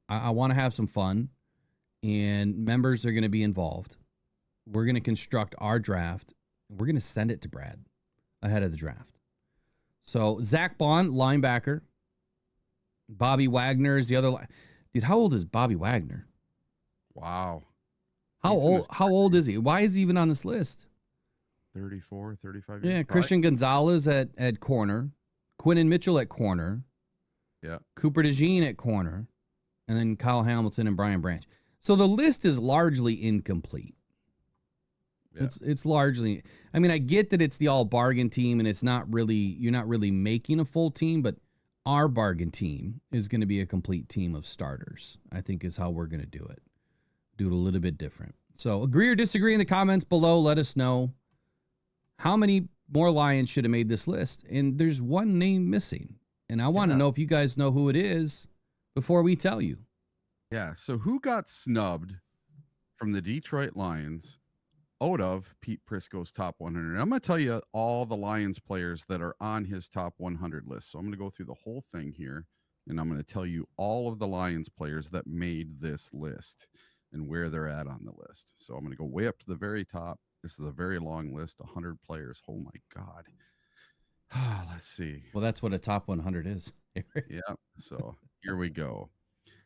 I want to have some fun, and members are going to be involved. We're going to construct our draft. We're going to send it to Brad ahead of the draft. So, Zach Bond, linebacker. Bobby Wagner is the other. Dude, how old is Bobby Wagner? Wow. How old is he? Why is he even on this list? 34, 35 years. Yeah, Christian Gonzalez at corner. Quinnen Mitchell at corner. Yeah. Cooper DeJean at corner. And then Kyle Hamilton and Brian Branch. So the list is largely incomplete. Yeah. It's largely, I mean, I get that it's the all bargain team and it's not really, you're not really making a full team, but our bargain team is going to be a complete team of starters, I think is how we're going to do it. Do it a little bit different. So agree or disagree in the comments below. Let us know how many more Lions should have made this list. And there's one name missing. And I want to know if you guys know who it is before we tell you. Yeah. So who got snubbed from the Detroit Lions out of Pete Prisco's top 100? I'm going to tell you all the Lions players that are on his top 100 list. So I'm going to go through the whole thing here, and I'm going to tell you all of the Lions players that made this list and where they're at on the list. So I'm going to go way up to the very top. This is a very long list, 100 players. Oh, my God. Let's see. Well, that's what a top 100 is. Yeah. So here we go.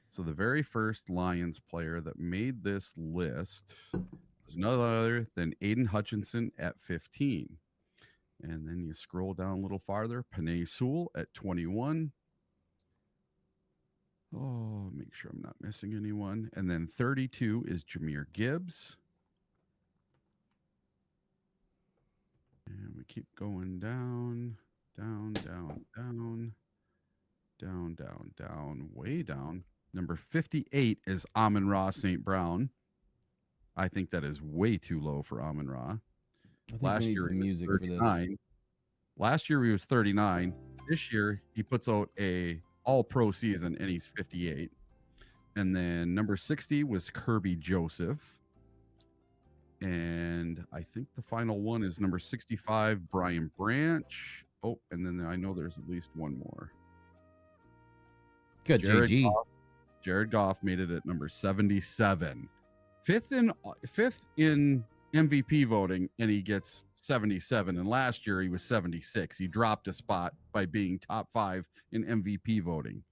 So the very first Lions player that made this list was none other than Aiden Hutchinson at 15. And then you scroll down a little farther. Penei Sewell at 21. Oh, make sure I'm not missing anyone. And then 32 is Jahmyr Gibbs. And we keep going down, way down. Number 58 is Amon-Ra St. Brown. I think that is way too low for Amon-Ra. Last year he was 39. Last year he was 39. This year he puts out a all-pro season and he's 58. And then number 60 was Kirby Joseph. And I think the final one is number 65, Brian Branch. Oh, and then I know there's at least one more. Good, JG. Jared Goff made it at number 77. Fifth in MVP voting, and he gets 77. And last year he was 76. He dropped a spot by being top 5 in MVP voting.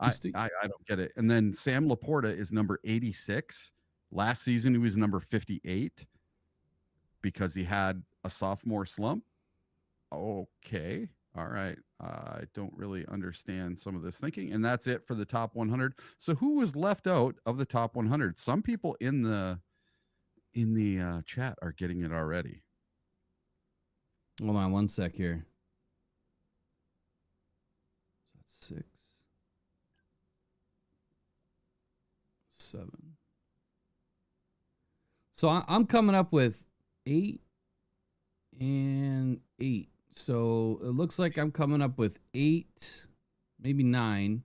I don't get it. And then Sam Laporta is number 86. Last season he was number 58 because he had a sophomore slump. Okay. All right. I don't really understand some of this thinking. And that's it for the top 100. So who was left out of the top 100? Some people in the chat are getting it already. Hold on one sec here. That's 6, 7. So I'm coming up with 8 and 8. So it looks like I'm coming up with 8, maybe 9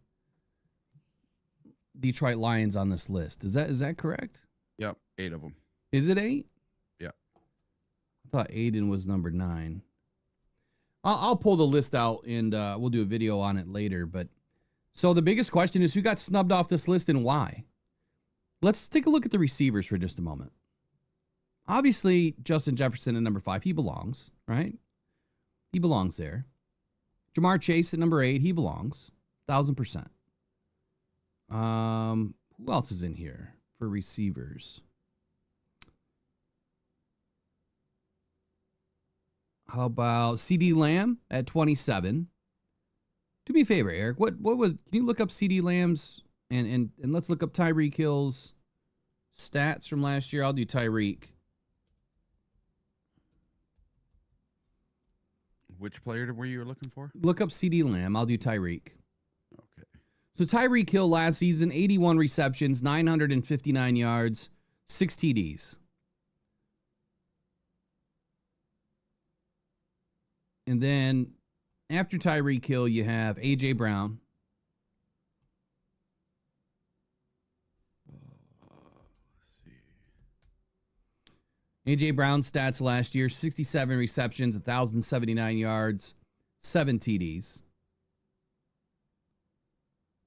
Detroit Lions on this list. Is that correct? Yep, 8 of them. Is it 8? Yeah. I thought Aiden was number 9. I'll pull the list out and we'll do a video on it later. But so the biggest question is who got snubbed off this list and why? Let's take a look at the receivers for just a moment. Obviously, Justin Jefferson at number 5, he belongs, right? He belongs there. Jamar Chase at number 8, he belongs, 1,000%. Who else is in here for receivers? How about CeeDee Lamb at 27? Do me a favor, Eric. What was? Can you look up CeeDee Lamb's and let's look up Tyreek Hill's stats from last year? I'll do Tyreek. Which player were you looking for? Look up CeeDee Lamb. I'll do Tyreek. Okay. So Tyreek Hill last season, 81 receptions, 959 yards, 6 TDs. And then after Tyreek Hill, you have A.J. Brown. Let's see. A.J. Brown's stats last year, 67 receptions, 1,079 yards, 7 TDs.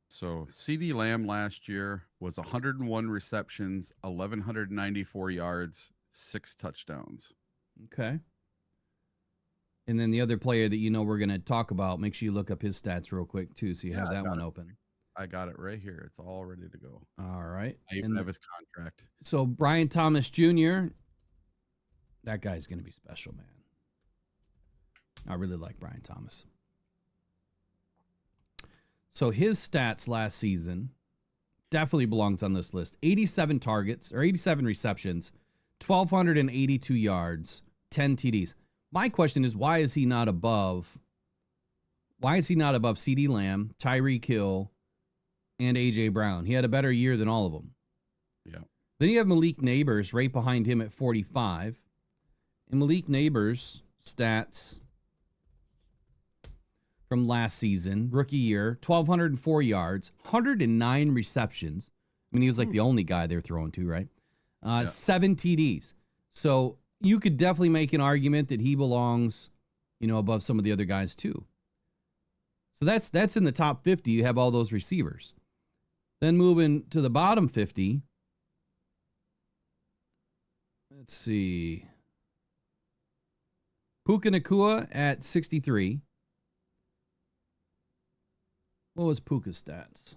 So CeeDee Lamb last year was 101 receptions, 1,194 yards, 6 touchdowns. Okay. And then the other player that you know we're going to talk about, make sure you look up his stats real quick, too, so you have that one open. I got it right here. It's all ready to go. All right. I even have his contract. So Brian Thomas Jr., that guy's going to be special, man. I really like Brian Thomas. So his stats last season definitely belongs on this list. 87 targets, or 87 receptions, 1,282 yards, 10 TDs. My question is, why is he not above CeeDee Lamb, Tyreek Hill, and A.J. Brown? He had a better year than all of them. Yeah. Then you have Malik Neighbors right behind him at 45. And Malik Neighbors' stats from last season, rookie year, 1,204 yards, 109 receptions. I mean, he was like the only guy they're throwing to, right? 7 TDs. So you could definitely make an argument that he belongs, above some of the other guys too. So that's in the top 50. You have all those receivers. Then moving to the bottom 50. Let's see. Puka Nacua at 63. What was Puka's stats?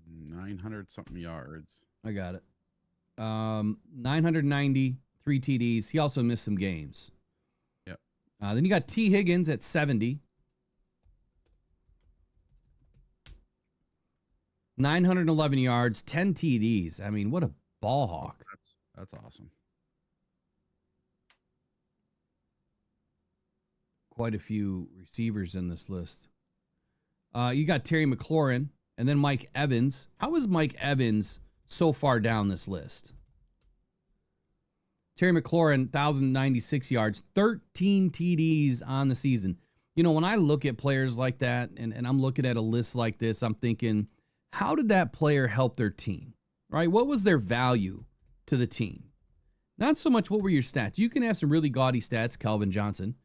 900 something yards. I got it. 990, 3 TDs. He also missed some games. Yep. Then you got T. Higgins at 70. 911 yards, 10 TDs. I mean, what a ball hawk. That's awesome. Quite a few receivers in this list. You got Terry McLaurin and then Mike Evans. How is Mike Evans so far down this list? Terry McLaurin, 1,096 yards, 13 TDs on the season. When I look at players like that and I'm looking at a list like this, I'm thinking, how did that player help their team, right? What was their value to the team? Not so much what were your stats. You can have some really gaudy stats, Calvin Johnson,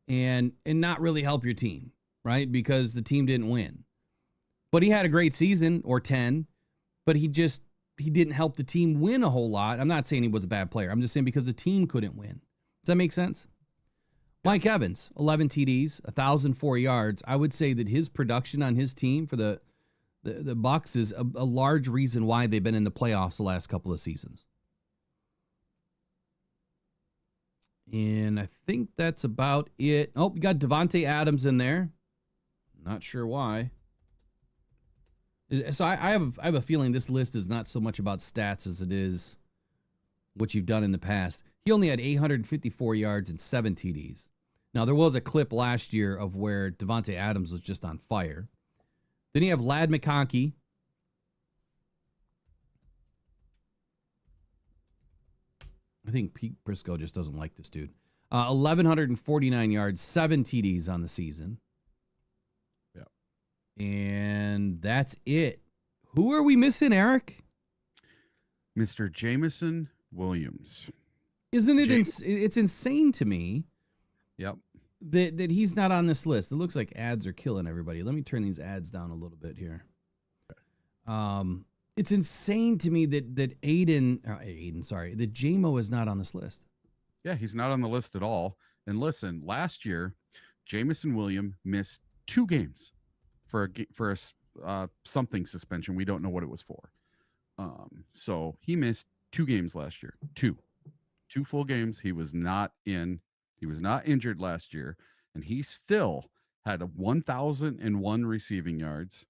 and not really help your team, right? Because the team didn't win. But he had a great season, or 10, but he didn't help the team win a whole lot. I'm not saying he was a bad player. I'm just saying because the team couldn't win. Does that make sense? Mike Evans, 11 TDs, 1,004 yards. I would say that his production on his team for the Bucs is a large reason why they've been in the playoffs the last couple of seasons. And I think that's about it. Oh, we got Devontae Adams in there. Not sure why. So I have a feeling this list is not so much about stats as it is what you've done in the past. He only had 854 yards and 7 TDs. Now, there was a clip last year of where Devontae Adams was just on fire. Then you have Ladd McConkey. I think Pete Prisco just doesn't like this dude. 1,149 yards, 7 TDs on the season. Yeah. And that's it. Who are we missing, Eric? Mr. Jameson Williams. Isn't it? It's insane to me. Yep. That he's not on this list. It looks like ads are killing everybody. Let me turn these ads down a little bit here. It's insane to me that that JMO is not on this list. Yeah, he's not on the list at all. And listen, last year, Jameson Williams missed 2 games for a something suspension. We don't know what it was for. So he missed 2 games last year. 2 full games. He was not injured last year, and he still had 1,001 receiving yards,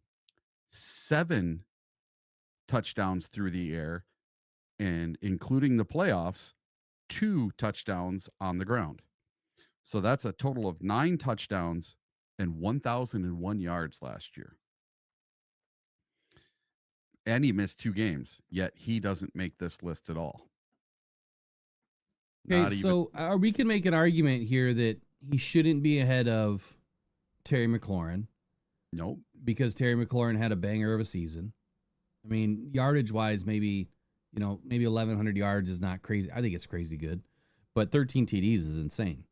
7 touchdowns through the air, and including the playoffs, 2 touchdowns on the ground. So that's a total of 9 touchdowns and 1,001 yards last year. And he missed 2 games, yet he doesn't make this list at all. Okay, so we can make an argument here that he shouldn't be ahead of Terry McLaurin. Nope. Because Terry McLaurin had a banger of a season. I mean, yardage-wise, maybe 1,100 yards is not crazy. I think it's crazy good. But 13 TDs is insane.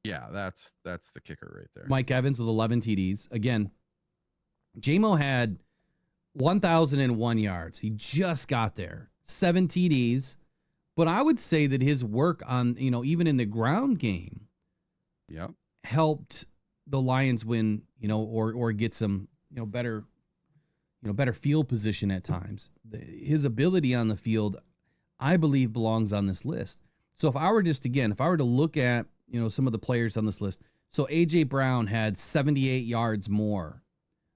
Yeah, that's the kicker right there. Mike Evans with 11 TDs. Again, JMO had 1,001 yards. He just got there. 7 TDs. But I would say that his work on, even in the ground game, helped the Lions win, or get some, better field position at times. His ability on the field, I believe, belongs on this list. So if I were to look at, some of the players on this list, so A.J. Brown had 78 yards more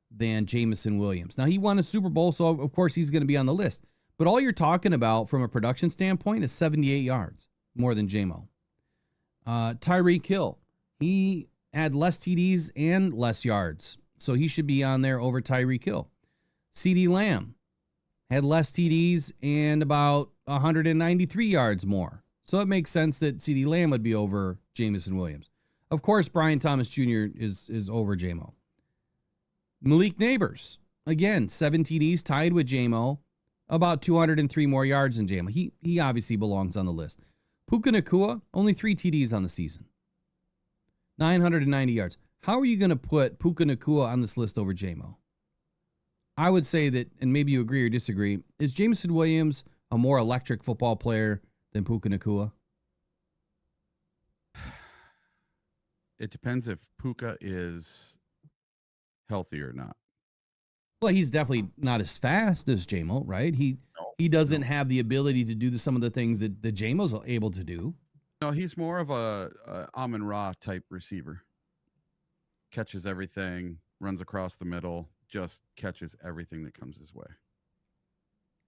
than Jameson Williams. Now, he won a Super Bowl, so of course he's going to be on the list. But all you're talking about from a production standpoint is 78 yards more than JMO. Tyreek Hill, he had less TDs and less yards, so he should be on there over Tyreek Hill. CeeDee Lamb had less TDs and about 193 yards more. So it makes sense that CeeDee Lamb would be over Jameson Williams. Of course, Brian Thomas Jr. is over JMO. Malik Neighbors, again, 7 TDs, tied with JMO. About 203 more yards than JMO. He obviously belongs on the list. Puka Nacua, only 3 TDs on the season. 990 yards. How are you going to put Puka Nacua on this list over JMO? I would say that, and maybe you agree or disagree, is Jameson Williams a more electric football player than Puka Nacua? It depends if Puka is healthy or not. Well, he's definitely not as fast as JMO, right? He doesn't have the ability to do some of the things that JMO's able to do. No, he's more of a Amon-Ra type receiver. Catches everything, runs across the middle, just catches everything that comes his way.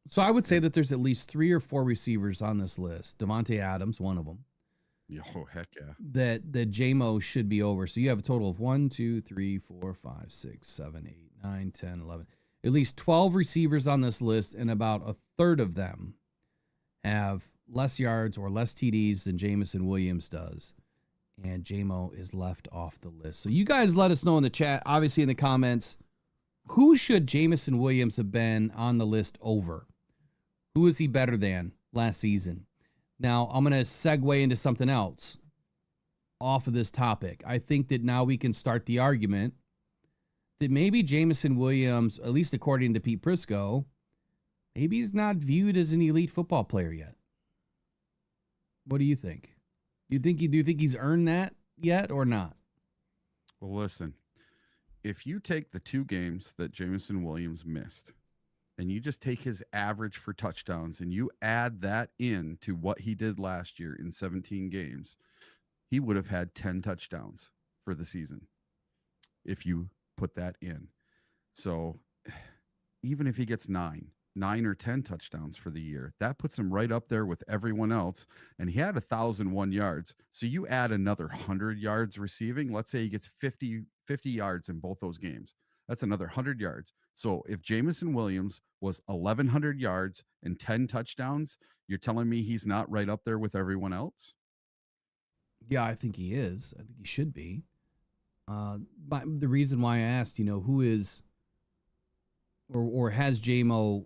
So I would say that there's at least 3 or 4 receivers on this list. Devontae Adams, one of them. Oh, heck yeah. That JMO should be over. So you have a total of 1, 2, 3, 4, 5, 6, 7, 8, 9, 10, 11. At least 12 receivers on this list, and about a third of them have less yards or less TDs than Jameson Williams does. And JMO is left off the list. So you guys let us know in the chat, obviously in the comments, who should Jameson Williams have been on the list over? Who is he better than last season? Now, I'm going to segue into something else off of this topic. I think that now we can start the argument that maybe Jameson Williams, at least according to Pete Prisco, maybe he's not viewed as an elite football player yet. What do you think? Do you think he's earned that yet or not? Well, listen, if you take the 2 games that Jameson Williams missed, and you just take his average for touchdowns and you add that in to what he did last year in 17 games, he would have had 10 touchdowns for the season if you put that in. So even if he gets 9 or 10 touchdowns for the year, that puts him right up there with everyone else. And he had 1,001 yards. So you add another 100 yards receiving. Let's say he gets 50 yards in both those games. That's another 100 yards. So if Jameson Williams was 1,100 yards and 10 touchdowns, you're telling me he's not right up there with everyone else? Yeah, I think he is. I think he should be. But the reason why I asked, who is or has JMO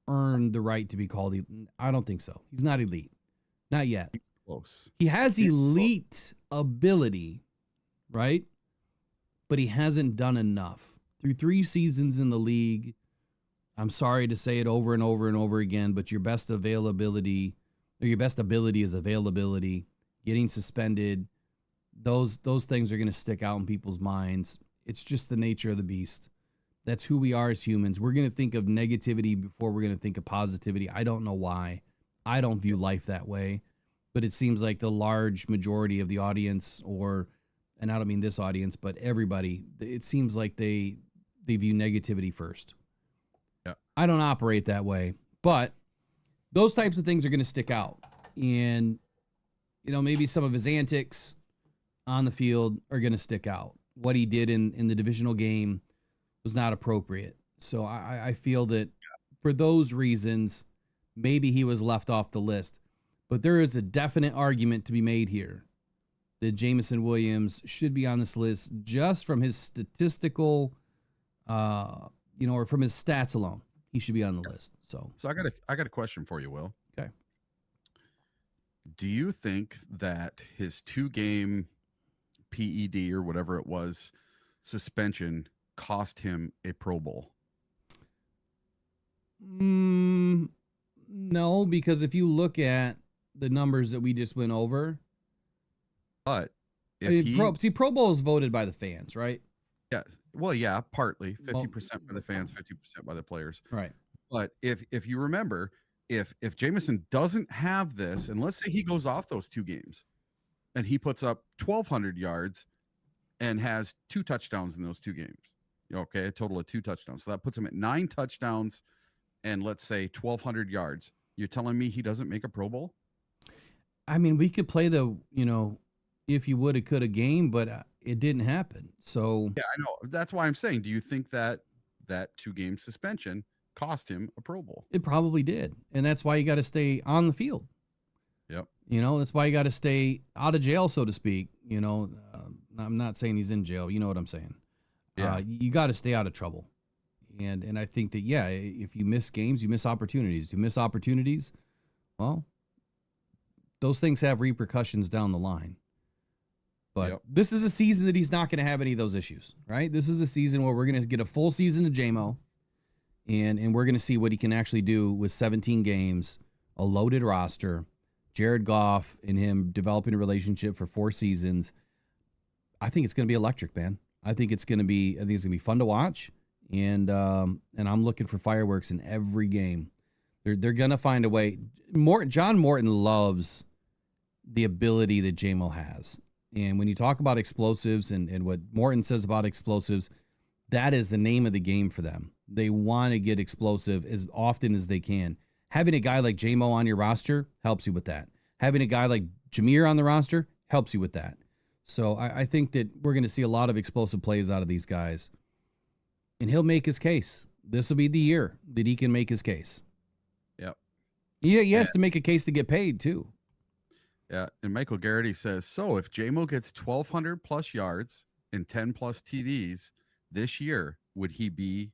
earned the right to be called elite? I don't think so. He's not elite. Not yet. He's close. He has elite ability, right? But he hasn't done enough. Through 3 seasons in the league, I'm sorry to say it over and over and over again, but your best availability or your best ability is availability. Getting suspended, those things are going to stick out in people's minds. It's just the nature of the beast. That's who we are as humans. We're going to think of negativity before we're going to think of positivity. I don't know why. I don't view life that way, but it seems like the large majority of the audience, and I don't mean this audience, but everybody, it seems like they view negativity first. Yeah. I don't operate that way, but those types of things are going to stick out. And, maybe some of his antics on the field are going to stick out. What he did in the divisional game was not appropriate. So I feel that for those reasons, maybe he was left off the list. But there is a definite argument to be made here that Jameson Williams should be on this list just from his statistical, or from his stats alone. He should be on the list. So I got a question for you, Will. Okay. Do you think that his 2-game PED or whatever it was suspension cost him a Pro Bowl? No, because if you look at the numbers that we just went over, but if Pro Bowl is voted by the fans, right? Yeah, well, yeah, partly 50% by the fans, 50% by the players, right? But if you remember, if Jameson doesn't have this, and let's say he goes off those 2 games, and he puts up 1,200 yards and has 2 touchdowns in those 2 games, okay, a total of 2 touchdowns, so that puts him at 9 touchdowns and let's say 1,200 yards. You're telling me he doesn't make a Pro Bowl? I mean, we could play the if you woulda coulda game, but it didn't happen. So yeah, I know. That's why I'm saying, do you think that 2-game suspension cost him a Pro Bowl? It probably did, and that's why you got to stay on the field. Yep. That's why you got to stay out of jail, so to speak. I'm not saying he's in jail. You know what I'm saying? Yeah. You got to stay out of trouble, and I think that if you miss games, you miss opportunities. You miss opportunities, well, those things have repercussions down the line. But This is a season that he's not going to have any of those issues, right? This is a season where we're going to get a full season of JMO, and we're going to see what he can actually do with 17 games, a loaded roster, Jared Goff and him developing a relationship for 4 seasons. I think it's going to be electric, man. I think it's going to be fun to watch, and I'm looking for fireworks in every game. They're going to find a way. John Morton loves the ability that JMO has. And when you talk about explosives and what Morton says about explosives, that is the name of the game for them. They want to get explosive as often as they can. Having a guy like JMO on your roster helps you with that. Having a guy like Jameer on the roster helps you with that. So I think that we're going to see a lot of explosive plays out of these guys. And he'll make his case. This will be the year that he can make his case. Yep. Yeah, he has to make a case to get paid, too. Yeah, and Michael Garrity says, so if JMO gets 1,200 plus yards and 10 plus TDs this year, would he be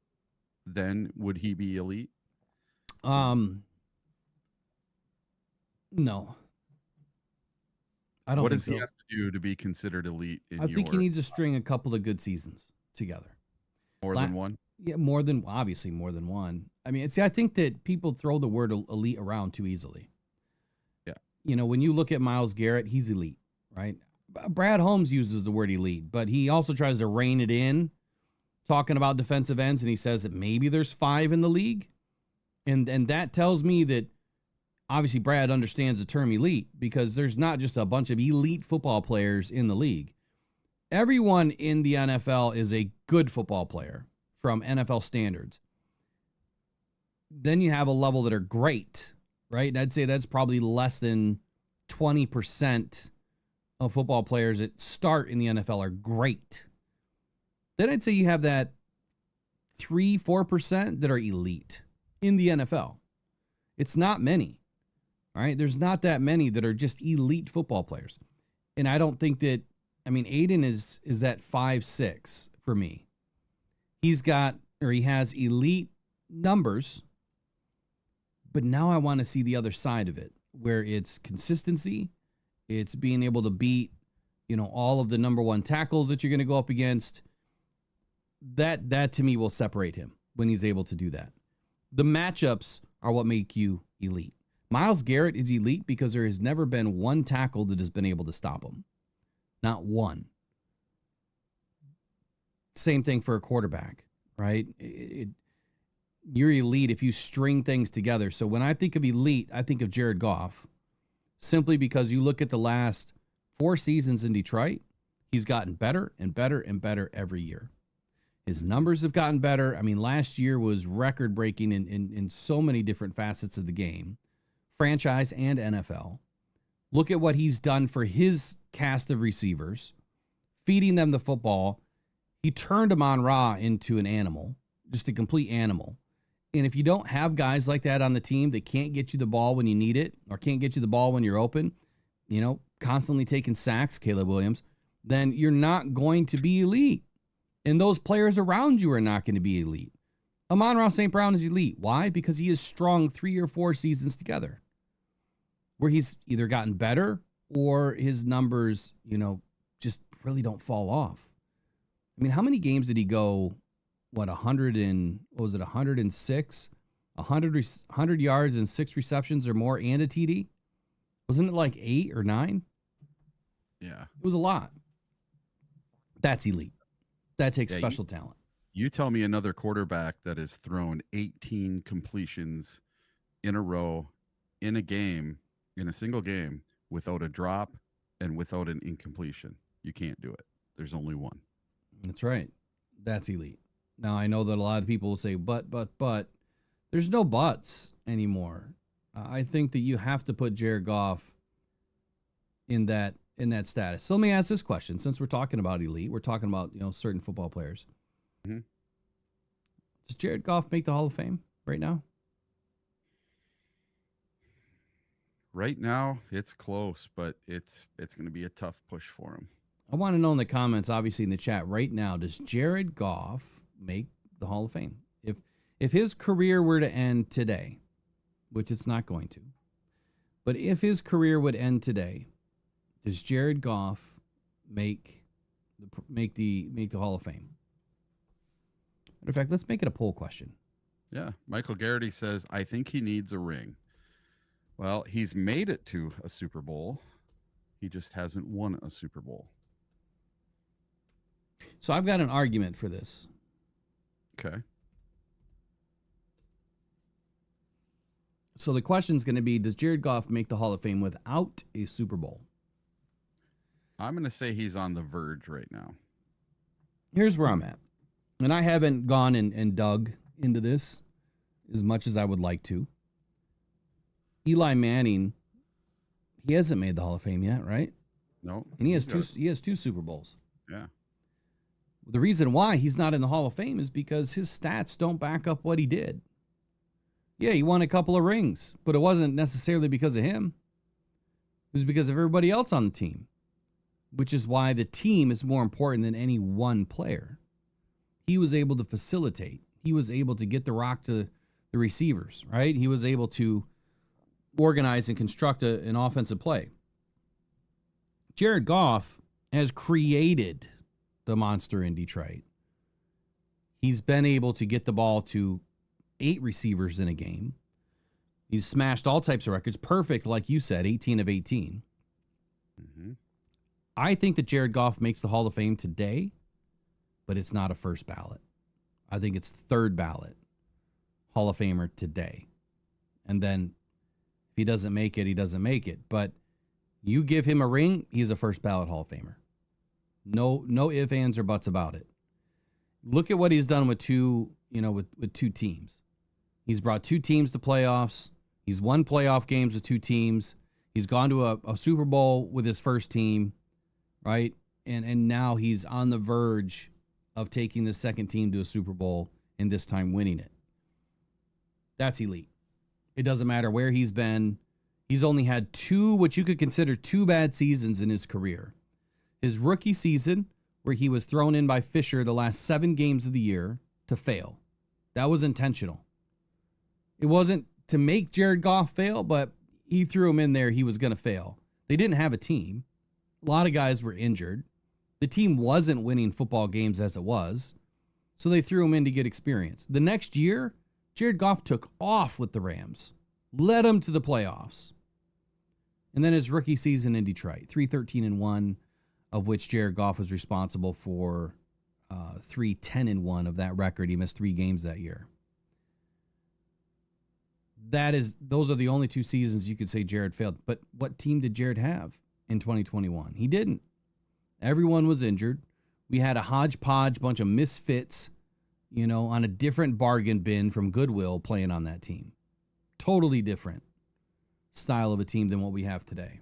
elite? No. I don't What think does so. he have to do to be considered elite I think he needs to string a couple of good seasons together. More than one? Yeah, obviously more than one. I mean, I think that people throw the word elite around too easily. When you look at Myles Garrett, he's elite, right? Brad Holmes uses the word elite, but he also tries to rein it in, talking about defensive ends, and he says that maybe there's 5 in the league. And that tells me that obviously Brad understands the term elite because there's not just a bunch of elite football players in the league. Everyone in the NFL is a good football player from NFL standards. Then you have a level that are great, right? And I'd say that's probably less than 20% of football players that start in the NFL are great. Then I'd say you have that 3-4% that are elite in the NFL. It's not many, all right? There's not that many that are just elite football players. And I don't think that, I mean, Aiden is at 5'6" for me. He has elite numbers, but now I want to see the other side of it, where it's consistency, it's being able to beat, all of the number one tackles that you're going to go up against. That to me will separate him when he's able to do that. The matchups are what make you elite. Myles Garrett is elite because there has never been one tackle that has been able to stop him. Not one. Same thing for a quarterback, right? You're elite if you string things together. So when I think of elite, I think of Jared Goff, simply because you look at the last 4 seasons in Detroit, he's gotten better and better and better every year. His numbers have gotten better. I mean, last year was record-breaking in so many different facets of the game, franchise and NFL. Look at what he's done for his cast of receivers, feeding them the football. He turned Amon-Ra into an animal, just a complete animal. And if you don't have guys like that on the team that can't get you the ball when you need it or can't get you the ball when you're open, constantly taking sacks, Caleb Williams, then you're not going to be elite. And those players around you are not going to be elite. Amon-Ra St. Brown is elite. Why? Because he has strung 3 or 4 seasons together where he's either gotten better or his numbers, just really don't fall off. I mean, how many games did he go, 106? 100 yards and 6 receptions or more and a TD? Wasn't it like 8 or 9? Yeah. It was a lot. That's elite. That takes special talent. You tell me another quarterback that has thrown 18 completions in a row in a single game, without a drop and without an incompletion. You can't do it. There's only one. That's right. That's elite. Now, I know that a lot of people will say, but, there's no buts anymore. I think that you have to put Jared Goff in that status. So let me ask this question. Since we're talking about elite, we're talking about, certain football players. Mm-hmm. Does Jared Goff make the Hall of Fame right now? Right now, it's close, but it's going to be a tough push for him. I want to know in the comments, obviously in the chat right now, does Jared Goff make the Hall of Fame? If his career were to end today, which it's not going to, but if his career would end today, does Jared Goff make the Hall of Fame? Matter of fact, let's make it a poll question. Yeah. Michael Garrity says, I think he needs a ring. Well, he's made it to a Super Bowl. He just hasn't won a Super Bowl. So I've got an argument for this. Okay. So the question is going to be, does Jared Goff make the Hall of Fame without a Super Bowl? I'm going to say he's on the verge right now. Here's where I'm at. And I haven't gone and dug into this as much as I would like to. Eli Manning, he hasn't made the Hall of Fame yet, right? No. And he has two Super Bowls. Yeah. The reason why he's not in the Hall of Fame is because his stats don't back up what he did. Yeah, he won a couple of rings, but it wasn't necessarily because of him. It was because of everybody else on the team, which is why the team is more important than any one player. He was able to facilitate. He was able to get the rock to the receivers, right? He was able to organize and construct an offensive play. Jared Goff has created the monster in Detroit. He's been able to get the ball to 8 receivers in a game. He's smashed all types of records. Perfect, like you said, 18 of 18. Mm-hmm. I think that Jared Goff makes the Hall of Fame today, but it's not a first ballot. I think it's third ballot Hall of Famer today. And then If he doesn't make it, he doesn't make it. But you give him a ring, he's a first ballot Hall of Famer. No ifs, ands, or buts about it. Look at what he's done with two teams. He's brought two teams to playoffs. He's won playoff games with two teams. He's gone to a Super Bowl with his first team, right? And now he's on the verge of taking the second team to a Super Bowl and this time winning it. That's elite. It doesn't matter where he's been. He's only had two, what you could consider two bad seasons in his career. His rookie season, where he was thrown in by Fisher the last 7 games of the year to fail. That was intentional. It wasn't to make Jared Goff fail, but he threw him in there. He was going to fail. They didn't have a team. A lot of guys were injured. The team wasn't winning football games as it was, so they threw him in to get experience. The next year, Jared Goff took off with the Rams, led them to the playoffs. And then his rookie season in Detroit, 3-13-1, of which Jared Goff was responsible for 3-10-1 of that record. He missed 3 games that year. Those are the only 2 seasons you could say Jared failed. But what team did Jared have in 2021? He didn't. Everyone was injured. We had a hodgepodge, bunch of misfits, on a different bargain bin from Goodwill playing on that team. Totally different style of a team than what we have today.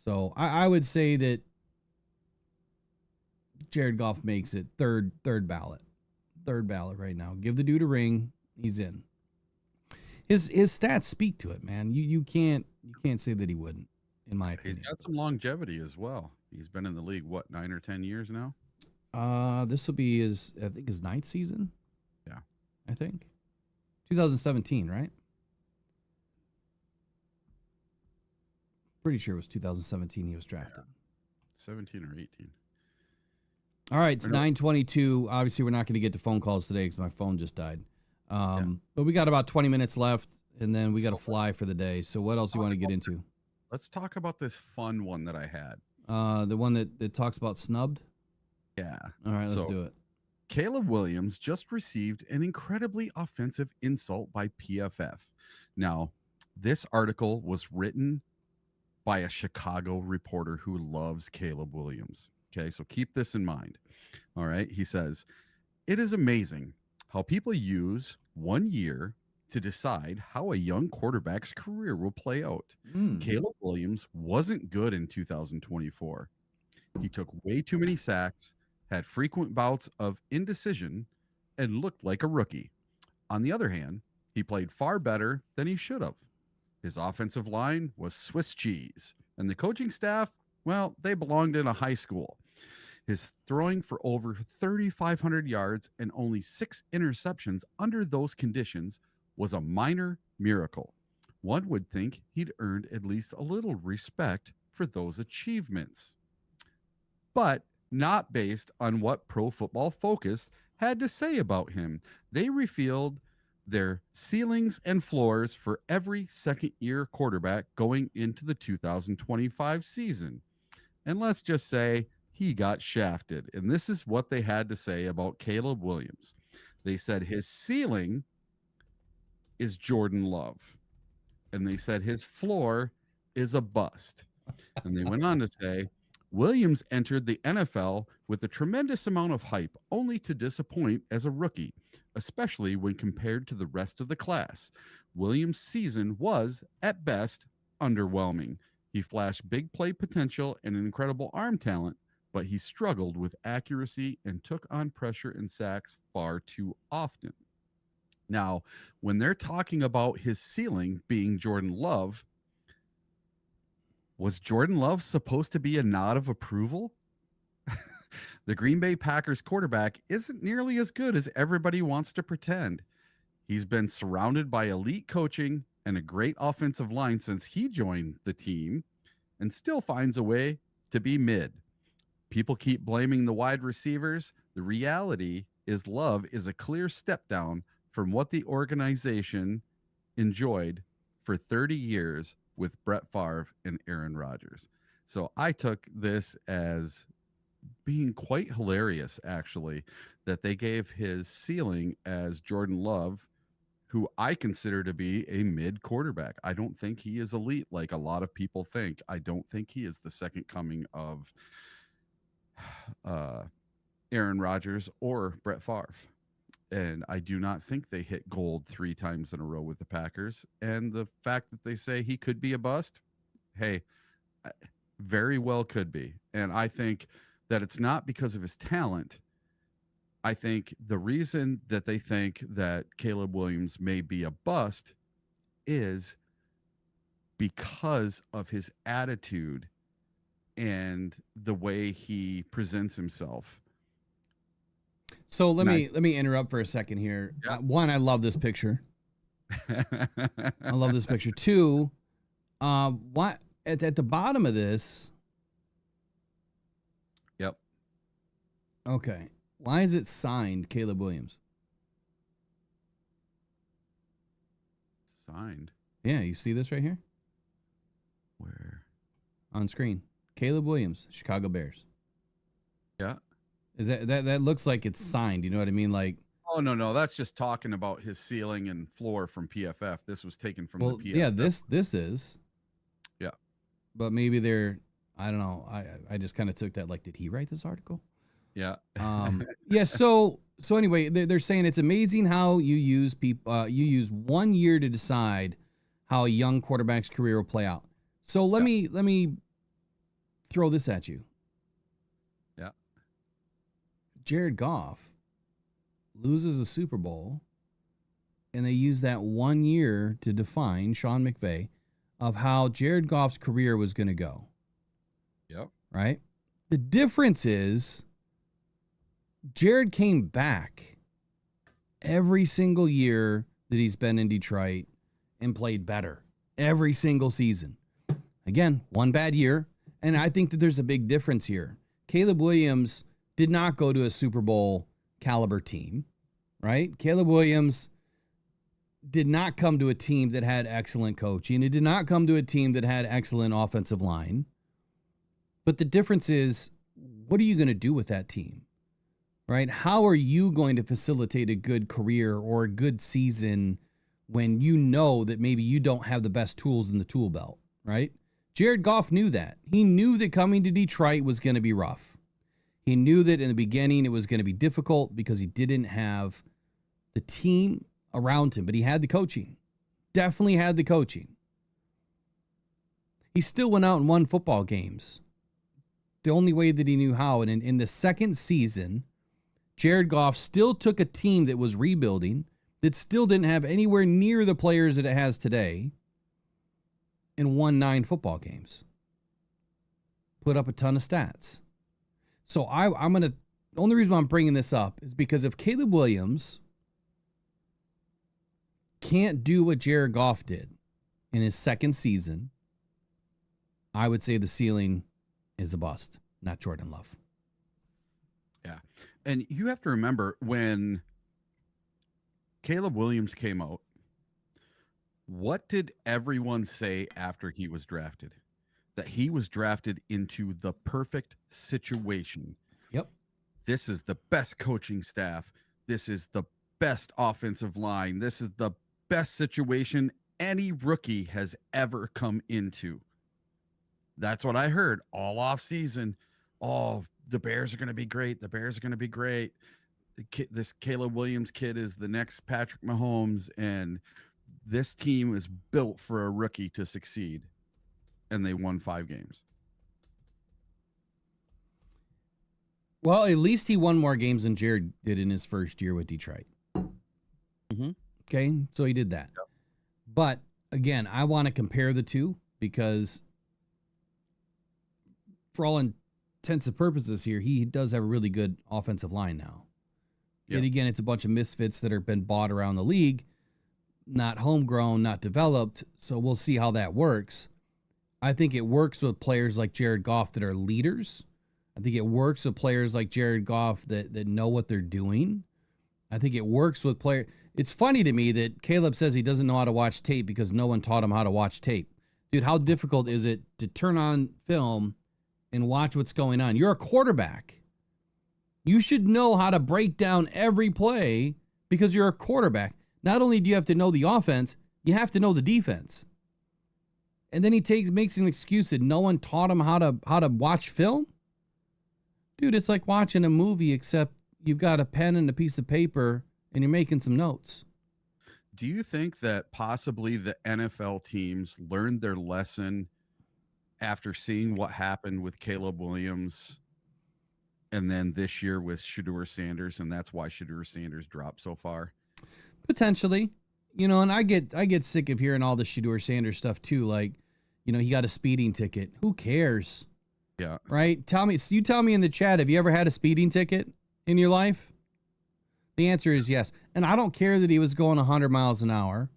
So I would say that Jared Goff makes it third ballot right now. Give the dude a ring. He's in. His stats speak to it, man. You can't say that he wouldn't, in my opinion. He's got some longevity as well. He's been in the league, 9 or 10 years now? This will be his 9th season. Yeah. I think. 2017, right? Pretty sure it was 2017 he was drafted. Yeah. 17 or 18. All right, it's 9:22. Obviously, we're not going to get to phone calls today because my phone just died. But we got about 20 minutes left, and then we got to fly for the day. So what else do you want to get into? Let's talk about this fun one that I had. The one that talks about snubbed? Yeah. All right, let's do it. Caleb Williams just received an incredibly offensive insult by PFF. Now, this article was written by a Chicago reporter who loves Caleb Williams. Okay, so keep this in mind. All right, he says, "It is amazing how people use 1 year to decide how a young quarterback's career will play out. Caleb Williams wasn't good in 2024. He took way too many sacks, had frequent bouts of indecision, and looked like a rookie. On the other hand, he played far better than he should have. His offensive line was Swiss cheese, and the coaching staff, well, they belonged in a high school. His throwing for over 3,500 yards and only 6 interceptions under those conditions was a minor miracle. One would think he'd earned at least a little respect for those achievements, but not based on what Pro Football Focus had to say about him. They revealed their ceilings and floors for every second-year quarterback going into the 2025 season. And let's just say he got shafted. And this is what they had to say about Caleb Williams. They said his ceiling is Jordan Love. And they said his floor is a bust. And they went on to say, Williams entered the NFL with a tremendous amount of hype, only to disappoint as a rookie, especially when compared to the rest of the class. Williams' season was, at best, underwhelming. He flashed big play potential and an incredible arm talent, but he struggled with accuracy and took on pressure and sacks far too often. Now, when they're talking about his ceiling being Jordan Love, was Jordan Love supposed to be a nod of approval? The Green Bay Packers quarterback isn't nearly as good as everybody wants to pretend. He's been surrounded by elite coaching and a great offensive line since he joined the team and still finds a way to be mid. People keep blaming the wide receivers. The reality is Love is a clear step down from what the organization enjoyed for 30 years with Brett Favre and Aaron Rodgers. So I took this as being quite hilarious, actually, that they gave his ceiling as Jordan Love, who I consider to be a mid quarterback. I don't think he is elite like a lot of people think. I don't think he is the second coming of Aaron Rodgers or Brett Favre. And I do not think they hit gold 3 times in a row with the Packers. And the fact that they say he could be a bust, hey, very well could be. And I think that it's not because of his talent. I think the reason that they think that Caleb Williams may be a bust is because of his attitude and the way he presents himself. So let me interrupt for a second here. Yeah. One, I love this picture. I love this picture. Two, what at the bottom of this? Yep. Okay. Why is it signed Caleb Williams? Signed. Yeah, you see this right here Where? on screen. Caleb Williams, Chicago Bears. Yeah. Is that looks like it's signed? You know what I mean? Like, Oh no, that's just talking about his ceiling and floor from PFF. This was taken from well, the PFF. yeah, this is. Yeah. But maybe they're. I don't know. I just kind of took that like, did he write this article? Yeah. Yeah. So anyway, they're saying it's amazing how you use you use 1 year to decide how a young quarterback's career will play out. So let me throw this at you. Yeah. Jared Goff loses a Super Bowl, and they use that 1 year to define Sean McVay of how Jared Goff's career was going to go. Yep. Right. The difference is Jared came back every single year that he's been in Detroit and played better every single season. Again, one bad year. And I think that there's a big difference here. Caleb Williams did not go to a Super Bowl caliber team, right? Caleb Williams did not come to a team that had excellent coaching. He did not come to a team that had excellent offensive line. But the difference is, what are you going to do with that team? Right? How are you going to facilitate a good career or a good season when you know that maybe you don't have the best tools in the tool belt, right? Jared Goff knew that. He knew that coming to Detroit was going to be rough. He knew that in the beginning it was going to be difficult because he didn't have the team around him, but he had the coaching. Definitely had the coaching. He still went out and won football games the only way that he knew how. And in the second season, Jared Goff still took a team that was rebuilding, that still didn't have anywhere near the players that it has today, and won 9 football games. Put up a ton of stats. So the only reason why I'm bringing this up is because if Caleb Williams can't do what Jared Goff did in his second season, I would say the ceiling is a bust, not Jordan Love. Yeah. And you have to remember when Caleb Williams came out, what did everyone say after he was drafted? That he was drafted into the perfect situation. Yep. This is the best coaching staff. This is the best offensive line. This is the best situation any rookie has ever come into. That's what I heard all off season. Oh, the Bears are going to be great. The Bears are going to be great. This Caleb Williams kid is the next Patrick Mahomes, and this team is built for a rookie to succeed. And they won 5 games. Well, at least he won more games than Jared did in his first year with Detroit. Mm-hmm. Okay, so he did that. Yep. But, again, I want to compare the two because for all intents and purposes here, he does have a really good offensive line now. Yep. And, again, it's a bunch of misfits that have been bought around the league, not homegrown, not developed, so we'll see how that works. I think it works with players like Jared Goff that are leaders. I think it works with players like Jared Goff that know what they're doing. I think it works with players. It's funny to me that Caleb says he doesn't know how to watch tape because no one taught him how to watch tape. Dude, how difficult is it to turn on film and watch what's going on? You're a quarterback. You should know how to break down every play because you're a quarterback. Not only do you have to know the offense, you have to know the defense. And then he makes an excuse that no one taught him how to watch film. Dude, it's like watching a movie, except you've got a pen and a piece of paper and you're making some notes. Do you think that possibly the NFL teams learned their lesson after seeing what happened with Caleb Williams and then this year with Shedeur Sanders, and that's why Shedeur Sanders dropped so far? Potentially. And I get sick of hearing all the Shedeur Sanders stuff too. Like, he got a speeding ticket. Who cares? Yeah. Right? You tell me in the chat, have you ever had a speeding ticket in your life? The answer is yes. And I don't care that he was going 100 miles an hour.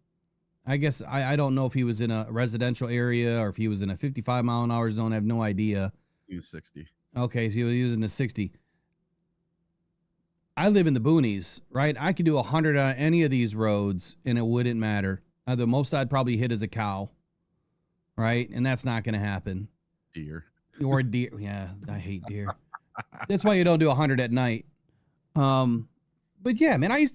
I guess I don't know if he was in a residential area or if he was in a 55 mile an hour zone. I have no idea. He was 60. Okay, so he was using a 60. I live in the boonies, right? I could do 100 on any of these roads and it wouldn't matter. The most I'd probably hit is a cow, right? And that's not going to happen. Deer. Or deer. Yeah, I hate deer. That's why you don't do 100 at night. But yeah, man,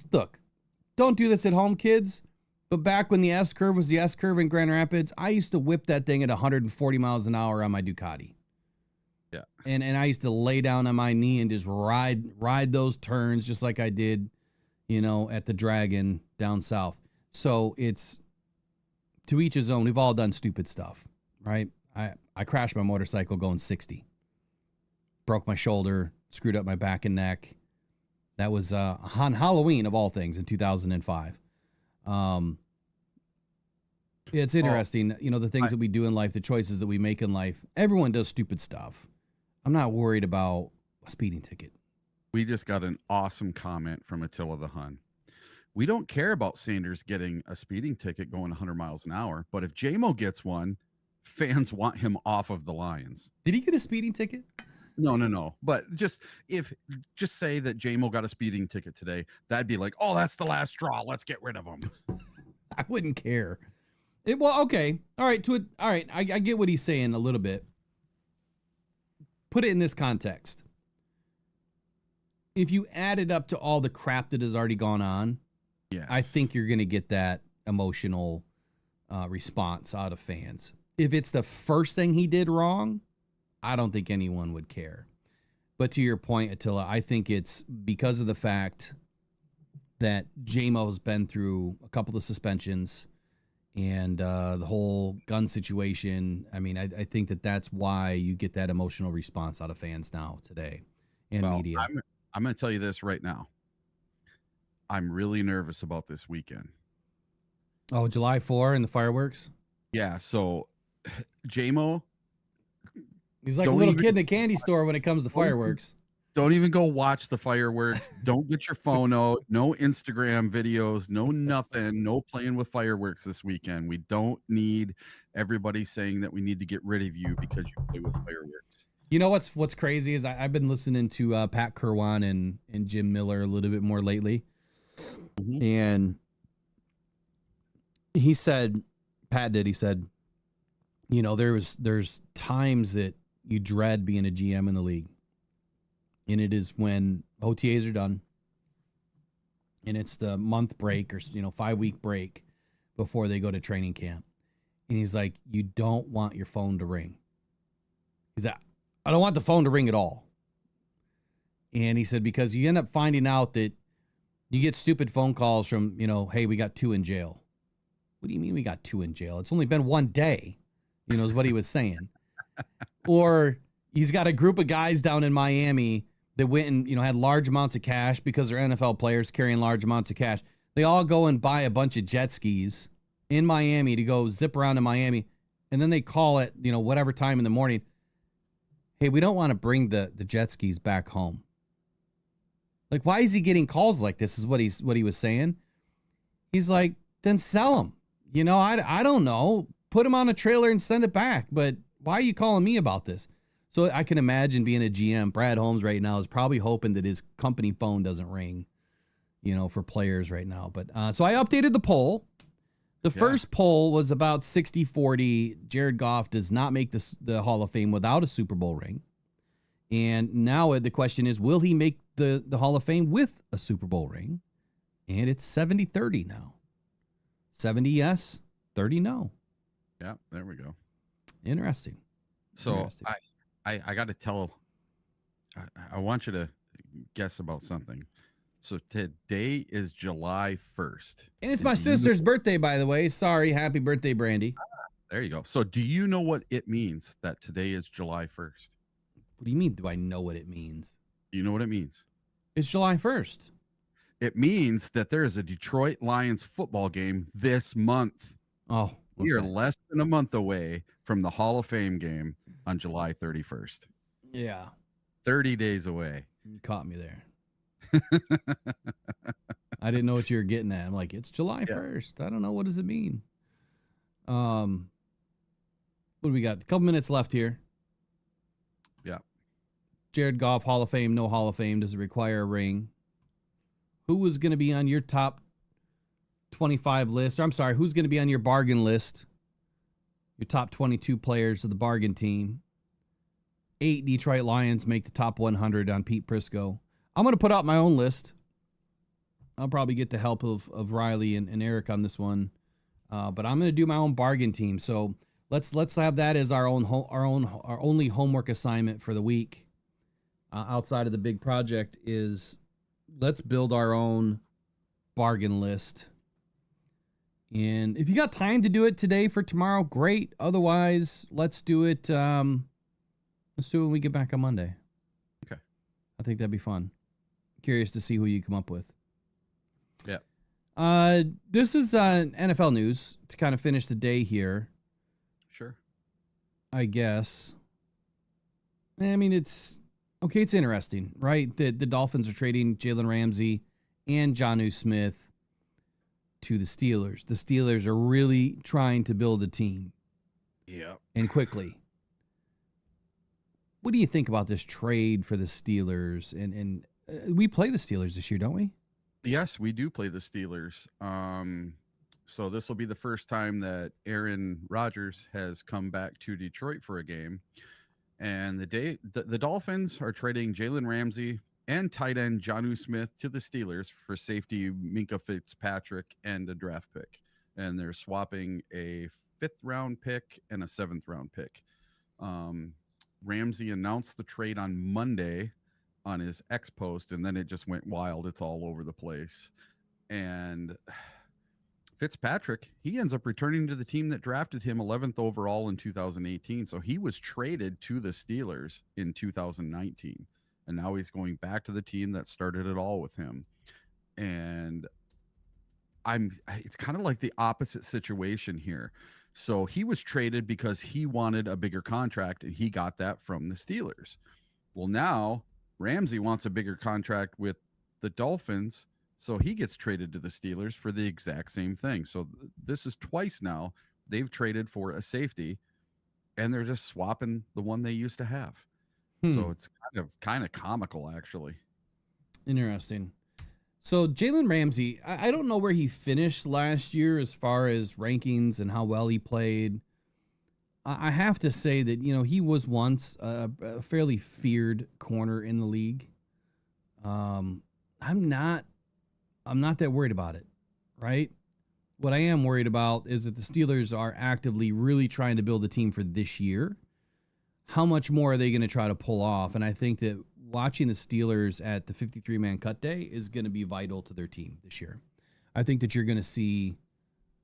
don't do this at home, kids. But back when the S curve was the S curve in Grand Rapids, I used to whip that thing at 140 miles an hour on my Ducati. Yeah. And I used to lay down on my knee and just ride those turns just like I did, at the Dragon down south. So it's to each his own. We've all done stupid stuff, right? I crashed my motorcycle going 60. Broke my shoulder, screwed up my back and neck. That was on Halloween of all things in 2005. It's interesting, the things that we do in life, the choices that we make in life. Everyone does stupid stuff. I'm not worried about a speeding ticket. We just got an awesome comment from Attila the Hun. We don't care about Sanders getting a speeding ticket going 100 miles an hour, but if J-Mo gets one, fans want him off of the Lions. Did he get a speeding ticket? No. But just say that J-Mo got a speeding ticket today, that'd be like, oh, that's the last straw. Let's get rid of him. I wouldn't care. Okay. All right. I get what he's saying a little bit. Put it in this context. If you add it up to all the crap that has already gone on, yes, I think you're going to get that emotional response out of fans. If it's the first thing he did wrong, I don't think anyone would care. But to your point, Attila, I think it's because of the fact that J-Mo's been through a couple of suspensions and the whole gun situation. I mean, I think that's why you get that emotional response out of fans now today and media. I'm going to tell you this right now. I'm really nervous about this weekend. Oh, July 4 and the fireworks? Yeah, so J-Mo, he's like a little kid in a candy store when it comes to fireworks. Don't even go watch the fireworks. Don't get your phone out. No Instagram videos. No nothing. No playing with fireworks this weekend. We don't need everybody saying that we need to get rid of you because you play with fireworks. You know what's crazy is I've been listening to Pat Kerwan and Jim Miller a little bit more lately. Mm-hmm. And he said, there's times that you dread being a GM in the league. And it is when OTAs are done and it's the month break or 5-week break before they go to training camp. And he's like, you don't want your phone to ring. He's like, I don't want the phone to ring at all. And he said, because you end up finding out that you get stupid phone calls from, hey, we got 2 in jail. What do you mean we got 2 in jail? It's only been 1 day, is what he was saying. Or he's got a group of guys down in Miami that went and, had large amounts of cash because they're NFL players carrying large amounts of cash. They all go and buy a bunch of jet skis in Miami to go zip around in Miami. And then they call it, whatever time in the morning. Hey, we don't want to bring the jet skis back home. Like, why is he getting calls like this is what he was saying. He's like, then sell them. I don't know. Put them on a trailer and send it back. But why are you calling me about this? So I can imagine being a GM. Brad Holmes right now is probably hoping that his company phone doesn't ring, for players right now. But so I updated the poll. The first poll was about 60-40. Jared Goff does not make the Hall of Fame without a Super Bowl ring. And now the question is, will he make the Hall of Fame with a Super Bowl ring? And it's 70-30 now. 70 yes, 30 no. Yeah, there we go. Interesting. So Interesting. I got to tell, I want you to guess about something. So today is July 1st. And it's my sister's birthday, by the way. Sorry. Happy birthday, Brandy. There you go. So do you know what it means that today is July 1st? What do you mean? Do I know what it means? You know what it means? It's July 1st. It means that there is a Detroit Lions football game this month. Oh, okay. We are less than a month away from the Hall of Fame game on July 31st. Yeah. 30 days away. You caught me there. I didn't know what you were getting at. I'm like, it's July 1st. I don't know. What does it mean? What do we got? A couple minutes left here. Yeah. Jared Goff, Hall of Fame, no Hall of Fame. Does it require a ring? Who was going to be on your top 25 list? Or I'm sorry, who's going to be on your bargain list? Your top 22 players of the bargain team. 8 Detroit Lions make the top 100 on Pete Prisco. I'm going to put out my own list. I'll probably get the help of Riley and Eric on this one. But I'm going to do my own bargain team. So let's have that as our only homework assignment for the week. Outside of the big project is let's build our own bargain list. And if you got time to do it today for tomorrow, great. Otherwise, let's do it. Let's do it when we get back on Monday. Okay. I think that'd be fun. Curious to see who you come up with. Yeah. This is NFL news to kind of finish the day here. Sure. I guess. I mean, it's interesting, right? The Dolphins are trading Jalen Ramsey and Jonnu Smith to the Steelers. The Steelers are really trying to build a team. Yeah. And quickly. What do you think about this trade for the Steelers? And we play the Steelers this year, don't we? Yes, we do play the Steelers. So this will be the first time that Aaron Rodgers has come back to Detroit for a game. And the Dolphins are trading Jalen Ramsey and tight end Jonnu Smith to the Steelers for safety Minkah Fitzpatrick and a draft pick. And they're swapping a 5th round pick and a 7th round pick. Ramsey announced the trade on Monday on his X post, and then it just went wild. It's all over the place. And Fitzpatrick, he ends up returning to the team that drafted him 11th overall in 2018. So he was traded to the Steelers in 2019. And now he's going back to the team that started it all with him. And it's kind of like the opposite situation here. So he was traded because he wanted a bigger contract, and he got that from the Steelers. Well, now Ramsey wants a bigger contract with the Dolphins, so he gets traded to the Steelers for the exact same thing. So this is twice now they've traded for a safety, and they're just swapping the one they used to have. So it's kind of comical, actually. Interesting. So Jalen Ramsey, I don't know where he finished last year as far as rankings and how well he played. I have to say that, he was once a fairly feared corner in the league. I'm not that worried about it, right? What I am worried about is that the Steelers are actively really trying to build a team for this year. How much more are they going to try to pull off? And I think that watching the Steelers at the 53-man cut day is going to be vital to their team this year. I think that you're going to see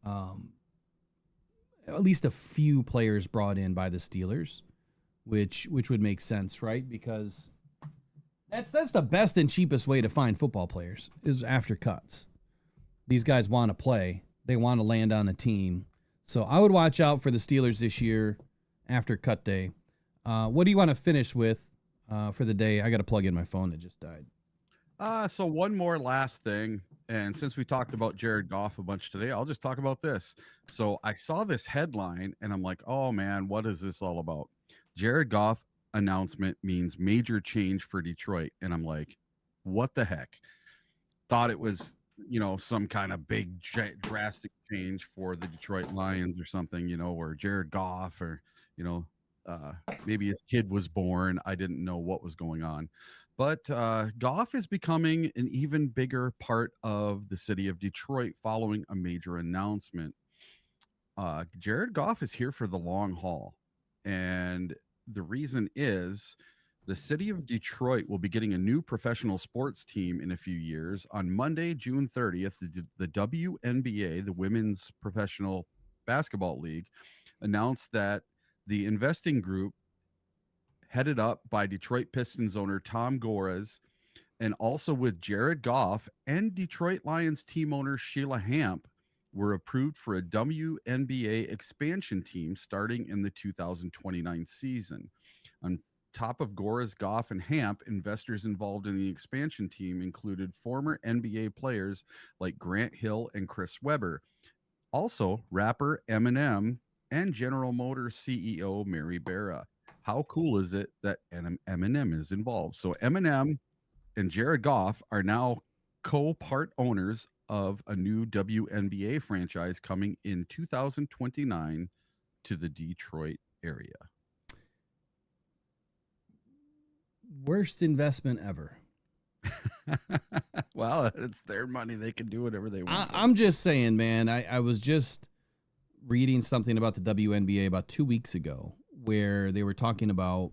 at least a few players brought in by the Steelers, which would make sense, right? Because that's the best and cheapest way to find football players is after cuts. These guys want to play. They want to land on a team. So I would watch out for the Steelers this year after cut day. What do you want to finish with for the day? I got to plug in my phone that just died. So one more last thing. And since we talked about Jared Goff a bunch today, I'll just talk about this. So I saw this headline and I'm like, oh man, what is this all about? Jared Goff announcement means major change for Detroit. And I'm like, what the heck? Thought it was, some kind of big drastic change for the Detroit Lions or something, or Jared Goff or, maybe his kid was born. I didn't know what was going on. But golf is becoming an even bigger part of the city of Detroit following a major announcement. Jared Goff is here for the long haul. And the reason is the city of Detroit will be getting a new professional sports team in a few years. On Monday, June 30th, the WNBA, the Women's Professional Basketball League, announced that the investing group, headed up by Detroit Pistons owner Tom Gores, and also with Jared Goff and Detroit Lions team owner Sheila Hamp, were approved for a WNBA expansion team starting in the 2029 season. On top of Gores, Goff, and Hamp, investors involved in the expansion team included former NBA players like Grant Hill and Chris Webber, also rapper Eminem, and General Motors CEO Mary Barra. How cool is it that Eminem is involved? So Eminem and Jared Goff are now co-part owners of a new WNBA franchise coming in 2029 to the Detroit area. Worst investment ever. Well, it's their money. They can do whatever they want. I'm just saying, man, I was just reading something about the WNBA about 2 weeks ago where they were talking about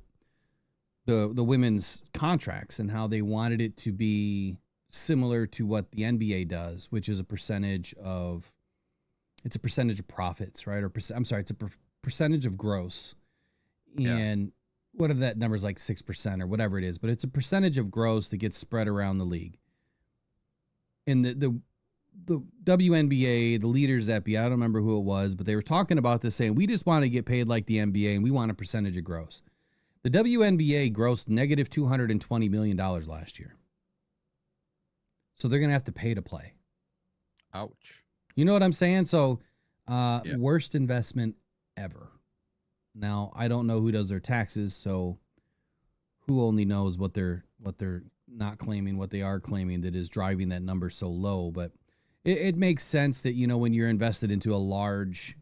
the women's contracts and how they wanted it to be similar to what the NBA does, which is a percentage of profits, right? It's a percentage of gross. And what are that numbers, like 6% or whatever it is, but it's a percentage of gross that gets spread around the league. And the WNBA, the leaders at I don't remember who it was, but they were talking about this, saying, we just want to get paid like the NBA and we want a percentage of gross. The WNBA grossed negative $220 million last year. So they're going to have to pay to play. Ouch. You know what I'm saying? So worst investment ever. Now, I don't know who does their taxes, so who only knows what they're not claiming, what they are claiming that is driving that number so low. But it makes sense that, when you're invested into a large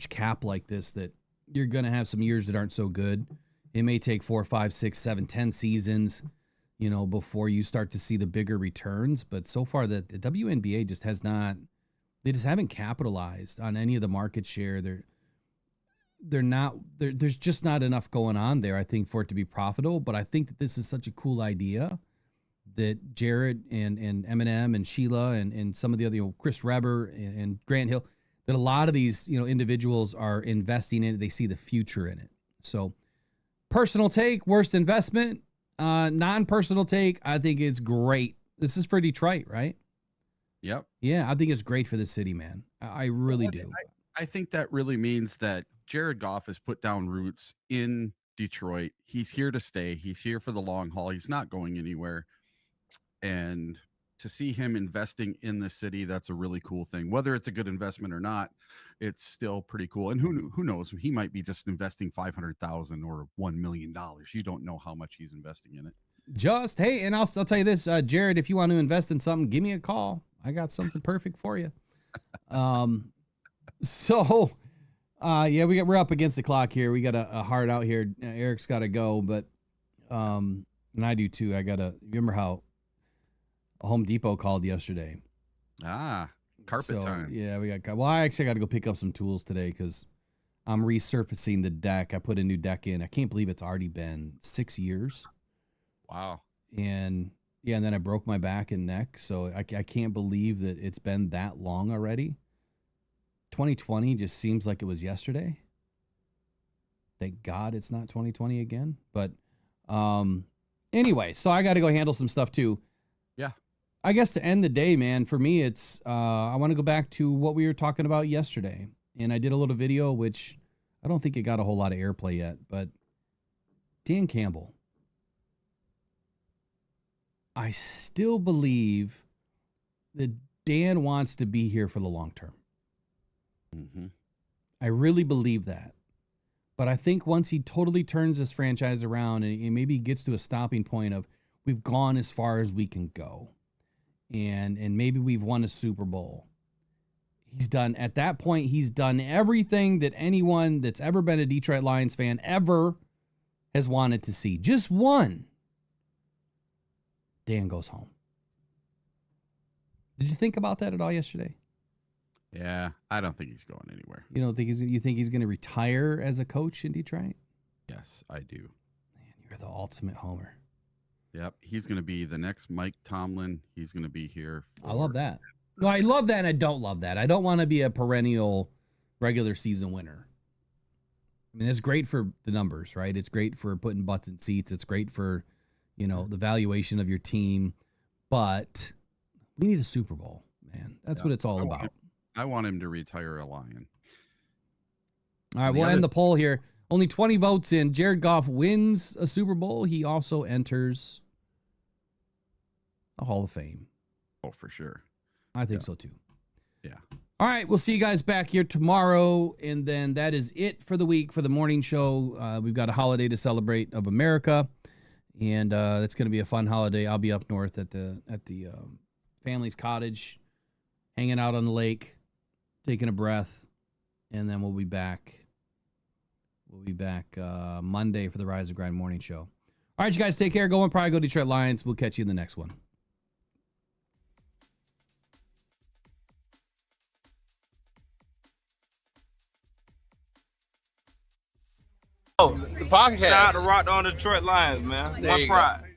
cap like this, that you're going to have some years that aren't so good. It may take 4, 5, 6, 7, 10 seasons, before you start to see the bigger returns. But so far the WNBA just they just haven't capitalized on any of the market share. There's just not enough going on there, I think, for it to be profitable. But I think that this is such a cool idea that Jared and Eminem and Sheila and some of the other, Chris Webber and Grant Hill, that a lot of these, individuals are investing in it. They see the future in it. So personal take, worst investment, non-personal take, I think it's great. This is for Detroit, right? Yep. Yeah, I think it's great for the city, man. I really do. I think that really means that Jared Goff has put down roots in Detroit. He's here to stay. He's here for the long haul. He's not going anywhere. And to see him investing in the city, that's a really cool thing. Whether it's a good investment or not, it's still pretty cool. And who knows? He might be just investing $500,000 or $1 million. You don't know how much he's investing in it. And I'll tell you this, Jared, if you want to invest in something, give me a call. I got something perfect for you. We're up against the clock here. We got a hard out here. Eric's got to go, but and I do too. Remember how Home Depot called yesterday? Carpet time. Yeah, I actually got to go pick up some tools today because I'm resurfacing the deck. I put a new deck in. I can't believe it's already been 6 years. Wow. And then I broke my back and neck, so I can't believe that it's been that long already. 2020 just seems like it was yesterday. Thank God it's not 2020 again. But anyway, so I got to go handle some stuff too. Yeah. I guess to end the day, man, for me, it's I want to go back to what we were talking about yesterday. And I did a little video, which I don't think it got a whole lot of airplay yet. But Dan Campbell, I still believe that Dan wants to be here for the long term. Mm-hmm. I really believe that. But I think once he totally turns this franchise around and maybe gets to a stopping point of we've gone as far as we can go and maybe we've won a Super Bowl. He's done everything that anyone that's ever been a Detroit Lions fan ever has wanted to see. Just one. Dan goes home. Did you think about that at all yesterday? Yeah, I don't think he's going anywhere. You don't think you think he's going to retire as a coach in Detroit? Yes, I do. Man, you're the ultimate homer. Yep, he's going to be the next Mike Tomlin. He's going to be here. I love that. No, I love that and I don't love that. I don't want to be a perennial regular season winner. I mean, it's great for the numbers, right? It's great for putting butts in seats. It's great for, you know, the valuation of your team. But we need a Super Bowl, man. That's what it's all about. I want him to retire a Lion. All right, we'll end the poll here. Only 20 votes in. Jared Goff wins a Super Bowl. He also enters the Hall of Fame. Oh, for sure. I think so, too. Yeah. All right, we'll see you guys back here tomorrow, and then that is it for the week for the morning show. We've got a holiday to celebrate of America, and it's going to be a fun holiday. I'll be up north at the family's cottage, hanging out on the lake, taking a breath, and then we'll be back. We'll be back Monday for the Rise and Grind morning show. All right, you guys take care. Go and probably go Detroit Lions. We'll catch you in the next one. The podcast. Shout out to Rockhound Detroit Lions, man. There My you pride. go.